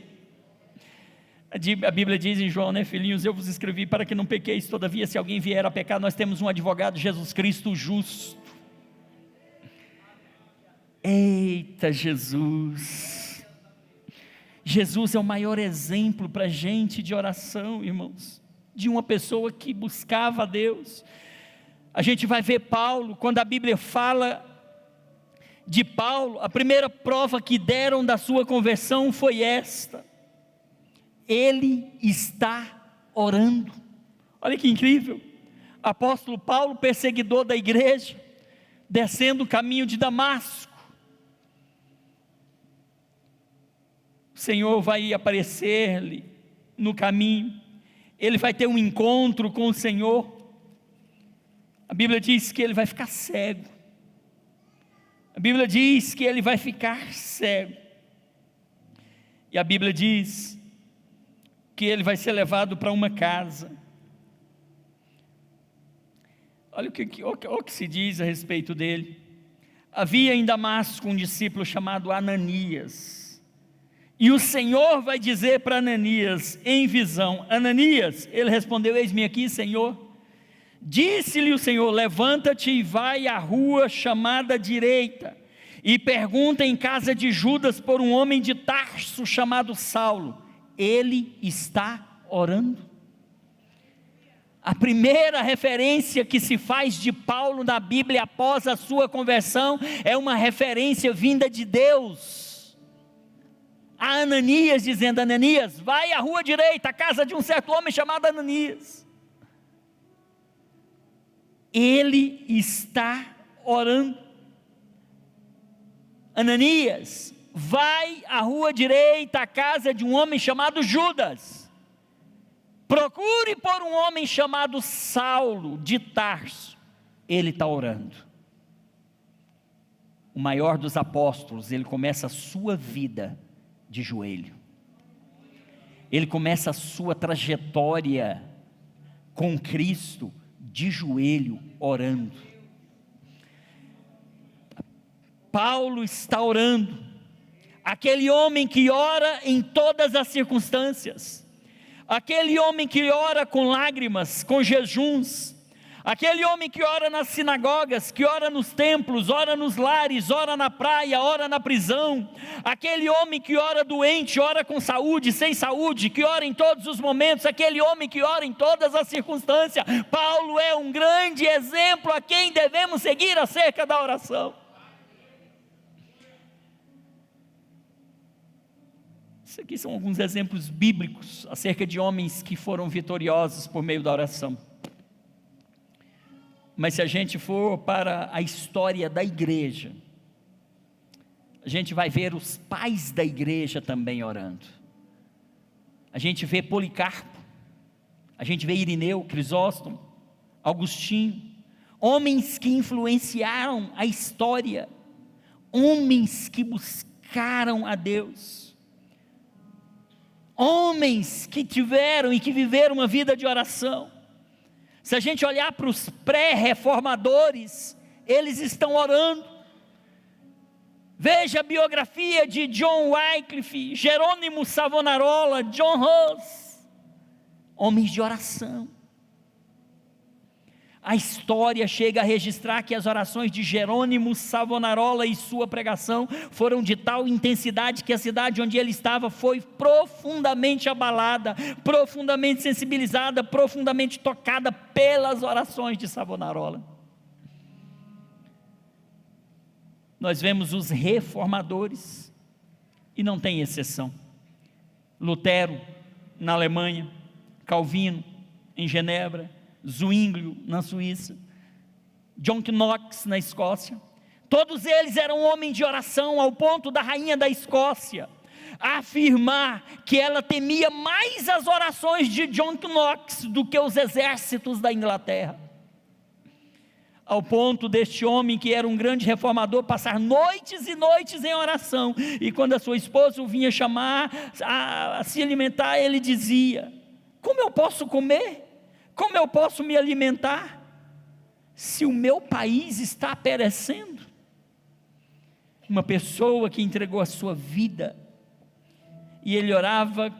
A Bíblia diz em João, né, filhinhos, eu vos escrevi para que não pequeis, todavia se alguém vier a pecar, nós temos um advogado, Jesus Cristo justo. Eita Jesus, Jesus é o maior exemplo para a gente de oração, irmãos, de uma pessoa que buscava a Deus. A gente vai ver Paulo, quando a Bíblia fala de Paulo, a primeira prova que deram da sua conversão foi esta: ele está orando. Olha que incrível, apóstolo Paulo, perseguidor da igreja, descendo o caminho de Damasco, o Senhor vai aparecer-lhe no caminho, ele vai ter um encontro com o Senhor. A Bíblia diz que ele vai ficar cego, a Bíblia diz que ele vai ficar cego, e a Bíblia diz que ele vai ser levado para uma casa. Olha o que se diz a respeito dele. Havia em Damasco um discípulo chamado Ananias, e o Senhor vai dizer para Ananias em visão: Ananias, ele respondeu: eis-me aqui, Senhor. Disse-lhe o Senhor: levanta-te e vai à rua chamada direita, e pergunta em casa de Judas por um homem de Tarso chamado Saulo, ele está orando. A primeira referência que se faz de Paulo na Bíblia após a sua conversão é uma referência vinda de Deus a Ananias, dizendo: Ananias, vai à rua direita, à casa de um certo homem chamado Ananias. Ele está orando. Ananias, vai à rua direita, à casa de um homem chamado Judas. Procure por um homem chamado Saulo de Tarso. Ele está orando. O maior dos apóstolos, ele começa a sua vida de joelho. Ele começa a sua trajetória com Cristo de joelho, orando. Paulo está orando. Aquele homem que ora em todas as circunstâncias, aquele homem que ora com lágrimas, com jejuns, Aquele homem que ora nas sinagogas, que ora nos templos, ora nos lares, ora na praia, ora na prisão. Aquele homem que ora doente, ora com saúde, sem saúde, que ora em todos os momentos. Aquele homem que ora em todas as circunstâncias. Paulo é um grande exemplo a quem devemos seguir acerca da oração. Isso aqui são alguns exemplos bíblicos acerca de homens que foram vitoriosos por meio da oração. Mas se a gente for para a história da igreja, a gente vai ver os pais da igreja também orando. A gente vê Policarpo, a gente vê Irineu, Crisóstomo, Agostinho, homens que influenciaram a história, homens que buscaram a Deus, homens que tiveram e que viveram uma vida de oração. Se a gente olhar para os pré-reformadores, eles estão orando. Veja a biografia de John Wycliffe, Jerônimo Savonarola, John Hus, homens de oração. A história chega a registrar que as orações de Jerônimo Savonarola e sua pregação foram de tal intensidade que a cidade onde ele estava foi profundamente abalada, profundamente sensibilizada, profundamente tocada pelas orações de Savonarola. Nós vemos os reformadores, e não tem exceção. Lutero, na Alemanha, Calvino, em Genebra, Zwinglio, na Suíça, John Knox, na Escócia. Todos eles eram homens de oração, ao ponto da rainha da Escócia afirmar que ela temia mais as orações de John Knox do que os exércitos da Inglaterra. Ao ponto deste homem, que era um grande reformador, passar noites e noites em oração, e quando a sua esposa o vinha chamar a se alimentar, ele dizia: como eu posso comer? Como eu posso me alimentar se o meu país está perecendo? Uma pessoa que entregou a sua vida, e ele orava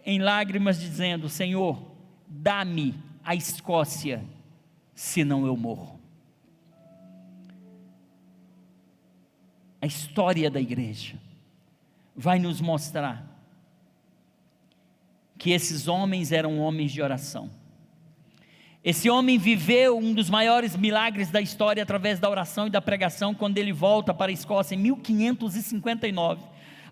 em lágrimas dizendo: Senhor, dá-me a Escócia, senão eu morro. A história da igreja vai nos mostrar que esses homens eram homens de oração. Esse homem viveu um dos maiores milagres da história através da oração e da pregação, quando ele volta para a Escócia em 1559.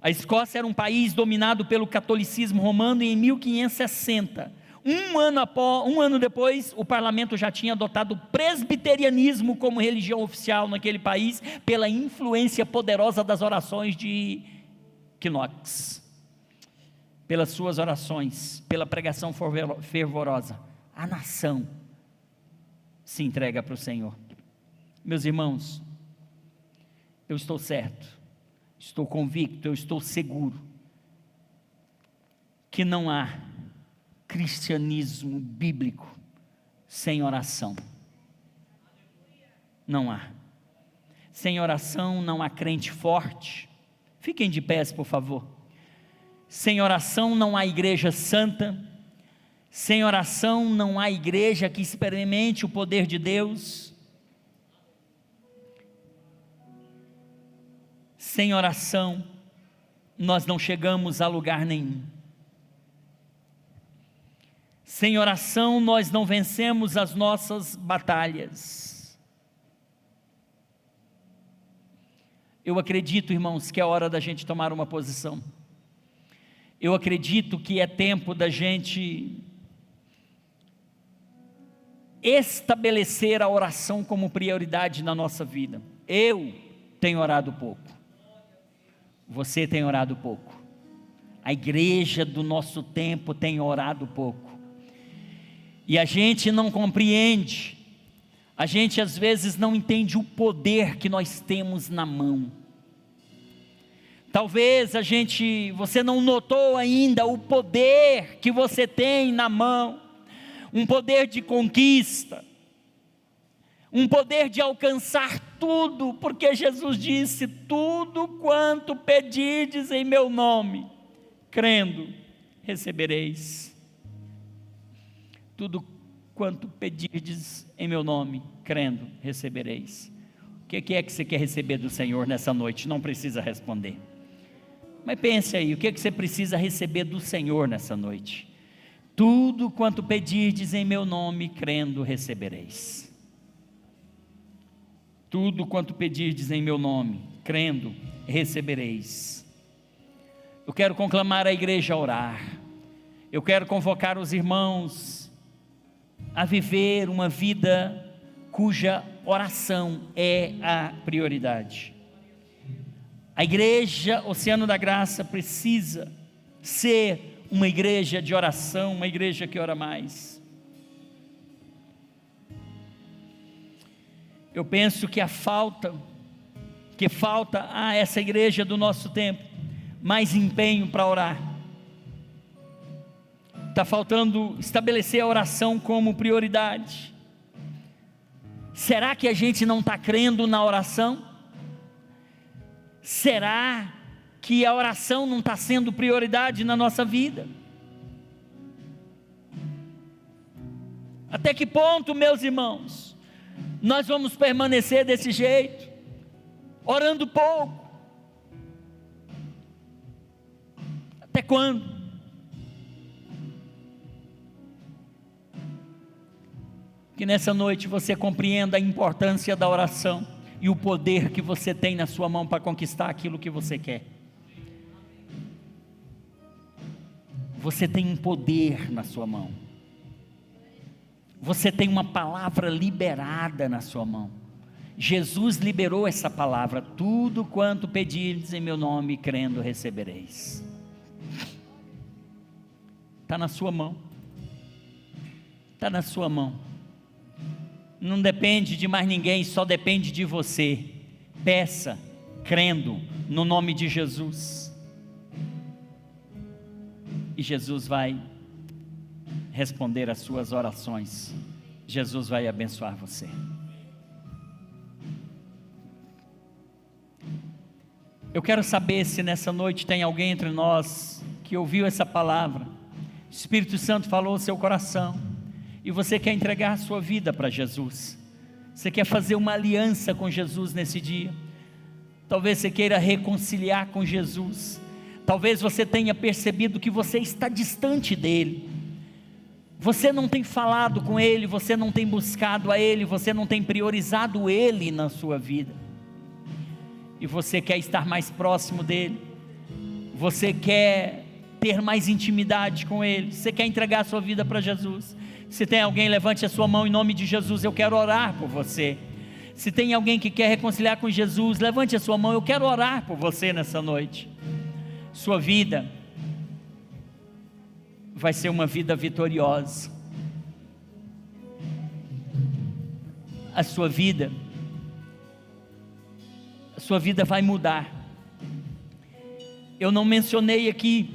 A Escócia era um país dominado pelo catolicismo romano, e em 1560, um ano depois, o parlamento já tinha adotado o presbiterianismo como religião oficial naquele país, pela influência poderosa das orações de Knox. Pelas suas orações, pela pregação fervorosa, a nação se entrega para o Senhor. Meus irmãos, eu estou certo, estou convicto, eu estou seguro que não há cristianismo bíblico sem oração. Não há. Sem oração não há crente forte. Fiquem de pés, por favor. Sem oração não há igreja santa. Sem oração não há igreja que experimente o poder de Deus. Sem oração nós não chegamos a lugar nenhum. Sem oração nós não vencemos as nossas batalhas. Eu acredito, irmãos, que é hora da gente tomar uma posição. Eu acredito que é tempo da gente estabelecer a oração como prioridade na nossa vida. Eu tenho orado pouco, você tem orado pouco, a igreja do nosso tempo tem orado pouco, e a gente não compreende, a gente às vezes não entende o poder que nós temos na mão. Talvez você não notou ainda o poder que você tem na mão, um poder de conquista, um poder de alcançar tudo, porque Jesus disse: tudo quanto pedirdes em meu nome, crendo, recebereis. Tudo quanto pedirdes em meu nome, crendo, recebereis. O que é que você quer receber do Senhor nessa noite? Não precisa responder, mas pense aí, o que é que você precisa receber do Senhor nessa noite? Tudo quanto pedirdes em meu nome, crendo, recebereis. Tudo quanto pedirdes em meu nome, crendo, recebereis. Eu quero conclamar a igreja a orar, eu quero convocar os irmãos a viver uma vida cuja oração é a prioridade. A igreja Oceano da Graça precisa ser uma igreja de oração, uma igreja que ora mais. Eu penso que falta a essa igreja do nosso tempo mais empenho para orar. Está faltando estabelecer a oração como prioridade. Será que a gente não está crendo na oração? Será que a oração não está sendo prioridade na nossa vida? Até que ponto, meus irmãos, nós vamos permanecer desse jeito, orando pouco? Até quando? Que nessa noite você compreenda a importância da oração e o poder que você tem na sua mão para conquistar aquilo que você quer. Você tem um poder na sua mão. Você tem uma palavra liberada na sua mão. Jesus liberou essa palavra: tudo quanto pedirdes em meu nome, crendo, recebereis. Está na sua mão. Está na sua mão. Não depende de mais ninguém, só depende de você. Peça, crendo, no nome de Jesus. E Jesus vai responder às suas orações. Jesus vai abençoar você. Eu quero saber se nessa noite tem alguém entre nós que ouviu essa palavra. O Espírito Santo falou ao seu coração e você quer entregar a sua vida para Jesus. Você quer fazer uma aliança com Jesus nesse dia. Talvez você queira reconciliar com Jesus. Talvez você tenha percebido que você está distante dele. Você não tem falado com ele, você não tem buscado a ele, você não tem priorizado ele na sua vida. E você quer estar mais próximo dele. Você quer ter mais intimidade com ele. Você quer entregar a sua vida para Jesus. Se tem alguém, levante a sua mão em nome de Jesus. Eu quero orar por você. Se tem alguém que quer reconciliar com Jesus, levante a sua mão. Eu quero orar por você nessa noite. Sua vida vai ser uma vida vitoriosa. A sua vida vai mudar. Eu não mencionei aqui,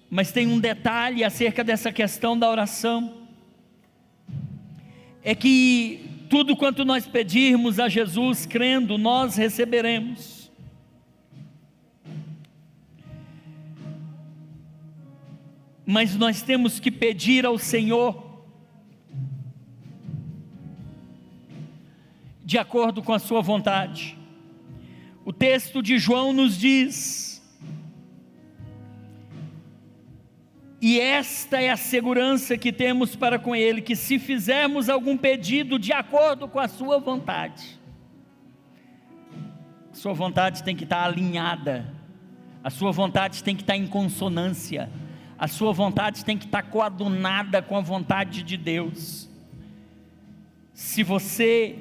mas tem um detalhe acerca dessa questão da oração. É que tudo quanto nós pedirmos a Jesus, crendo, nós receberemos. Mas nós temos que pedir ao Senhor de acordo com a sua vontade. O texto de João nos diz: e esta é a segurança que temos para com ele, que se fizermos algum pedido de acordo com a sua vontade, a sua vontade tem que estar alinhada, a sua vontade tem que estar em consonância, a sua vontade tem que estar coadunada com a vontade de Deus. Se você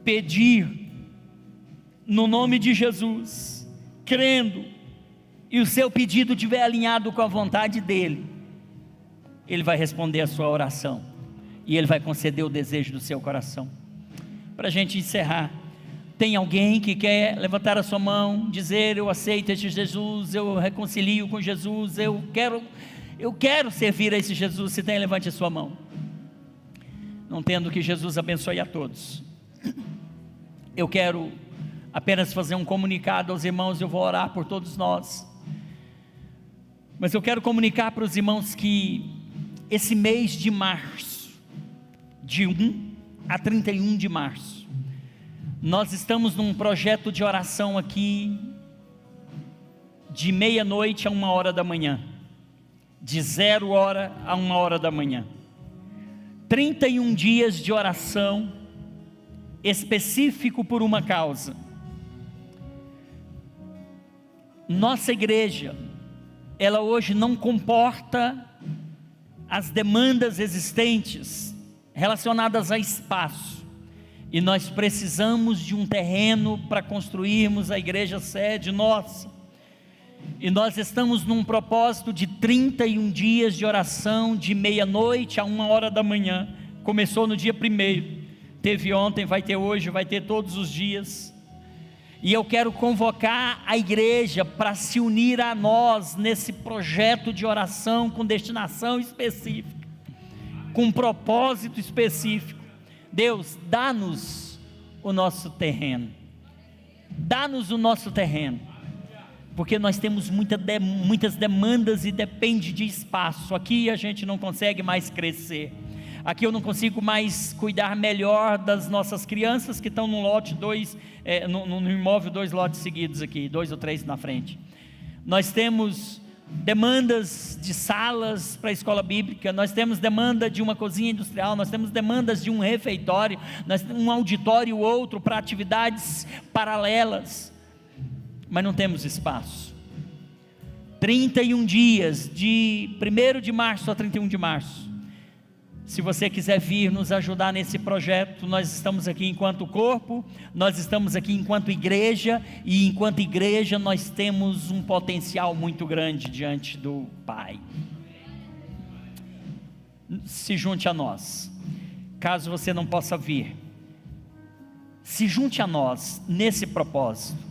pedir no nome de Jesus, crendo, e o seu pedido estiver alinhado com a vontade dele, ele vai responder a sua oração, e ele vai conceder o desejo do seu coração. Para a gente encerrar, tem alguém que quer levantar a sua mão, dizer: eu aceito esse Jesus, eu reconcilio com Jesus, eu quero servir a esse Jesus? Se tem, levante a sua mão. Não tendo, que Jesus abençoe a todos. Eu quero apenas fazer um comunicado aos irmãos. Eu vou orar por todos nós, mas eu quero comunicar para os irmãos que esse mês de março, de 1 a 31 de março, nós estamos num projeto de oração aqui, de meia-noite a 1h da manhã, de 0h a 1h da manhã, 31 dias de oração, específico por uma causa. Nossa igreja, ela hoje não comporta as demandas existentes relacionadas a espaço, e nós precisamos de um terreno para construirmos a igreja sede nossa, e nós estamos num propósito de 31 dias de oração, de meia-noite a 1h da manhã. Começou no dia 1º, teve ontem, vai ter hoje, vai ter todos os dias, e eu quero convocar a igreja para se unir a nós nesse projeto de oração com destinação específica, com um propósito específico. Deus, dá-nos o nosso terreno, dá-nos o nosso terreno, porque nós temos muitas demandas e depende de espaço. Aqui a gente não consegue mais crescer, aqui eu não consigo mais cuidar melhor das nossas crianças que estão no lote 2, no imóvel 2 lotes seguidos aqui, 2 ou 3 na frente. Nós temos demandas de salas para a escola bíblica, nós temos demanda de uma cozinha industrial, nós temos demandas de um refeitório, nós temos um auditório ou outro para atividades paralelas, mas não temos espaço. 31 dias, de 1º de março a 31 de março, se você quiser vir nos ajudar nesse projeto, nós estamos aqui enquanto corpo, nós estamos aqui enquanto igreja, e enquanto igreja nós temos um potencial muito grande diante do Pai. Se junte a nós. Caso você não possa vir, se junte a nós nesse propósito,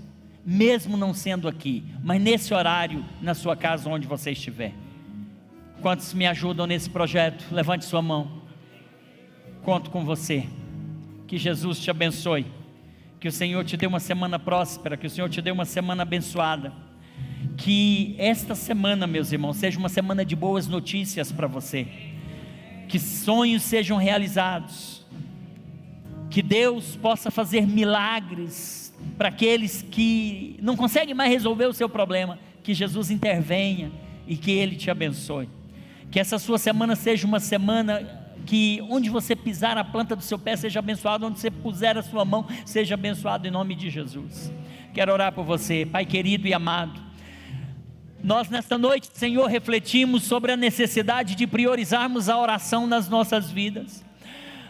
mesmo não sendo aqui, mas nesse horário, na sua casa, onde você estiver. Quantos me ajudam nesse projeto? Levante sua mão. Conto com você. Que Jesus te abençoe, que o Senhor te dê uma semana próspera, que o Senhor te dê uma semana abençoada, que esta semana, meus irmãos, seja uma semana de boas notícias para você, que sonhos sejam realizados, que Deus possa fazer milagres para aqueles que não conseguem mais resolver o seu problema, que Jesus intervenha e que Ele te abençoe. Que essa sua semana seja uma semana que onde você pisar a planta do seu pé seja abençoado, onde você puser a sua mão seja abençoado em nome de Jesus. Quero orar por você, Pai querido e amado. Nós nesta noite, Senhor, refletimos sobre a necessidade de priorizarmos a oração nas nossas vidas.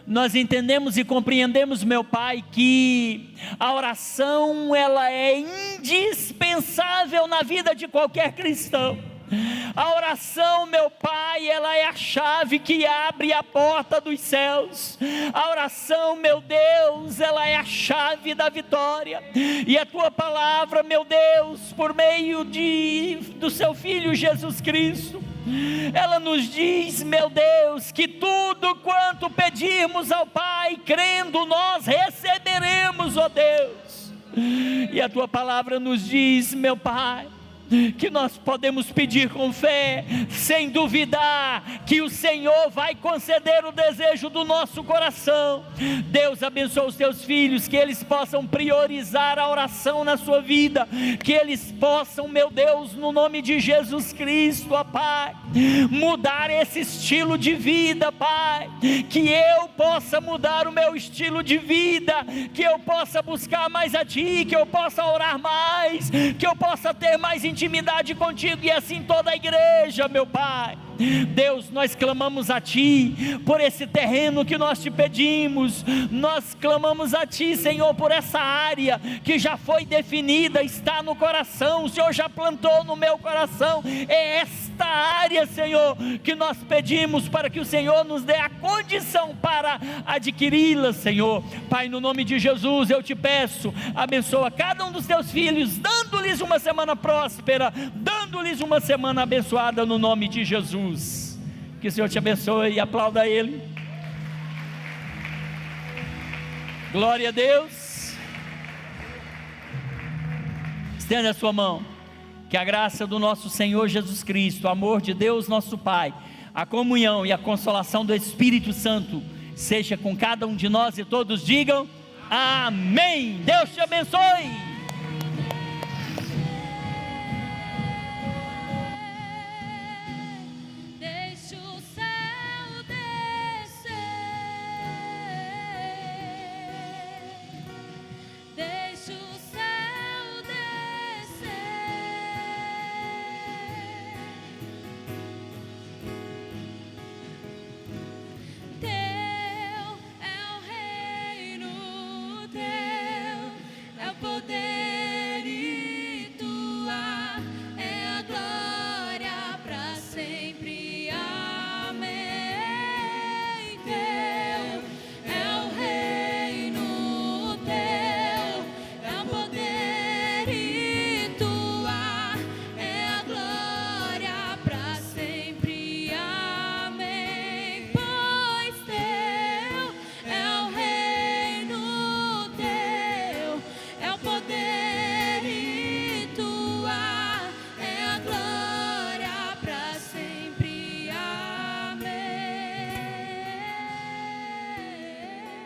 Nós entendemos e compreendemos, meu Pai, que a oração ela é indispensável na vida de qualquer cristão. A oração, meu Pai, ela é a chave que abre a porta dos céus. A oração, meu Deus, ela é a chave da vitória. E a Tua palavra, meu Deus, por meio do Seu Filho Jesus Cristo, ela nos diz, meu Deus, que tudo quanto pedirmos ao Pai, crendo nós receberemos, ó Deus. E a Tua palavra nos diz, meu Pai, que nós podemos pedir com fé, sem duvidar, que o Senhor vai conceder o desejo do nosso coração. Deus abençoe os teus filhos, que eles possam priorizar a oração na sua vida, que eles possam, meu Deus, no nome de Jesus Cristo, ó Pai, mudar esse estilo de vida, Pai, que eu possa mudar o meu estilo de vida, que eu possa buscar mais a Ti, que eu possa orar mais, que eu possa ter mais intimidade contigo, e assim toda a igreja, meu Pai. Deus, nós clamamos a Ti por esse terreno que nós Te pedimos, nós clamamos a Ti, Senhor, por essa área que já foi definida, está no coração, o Senhor já plantou no meu coração, é esta área, Senhor, que nós pedimos para que o Senhor nos dê a condição para adquiri-la, Senhor. Pai, no nome de Jesus eu Te peço, abençoa cada um dos Teus filhos, dando-lhes uma semana próspera, dando-lhes uma semana abençoada no nome de Jesus. Que o Senhor te abençoe e aplauda Ele. Glória a Deus. Estenda a sua mão. Que a graça do nosso Senhor Jesus Cristo, o amor de Deus nosso Pai, a comunhão e a consolação do Espírito Santo seja com cada um de nós, e todos digam amém. Deus te abençoe. poder e tua é a glória para sempre.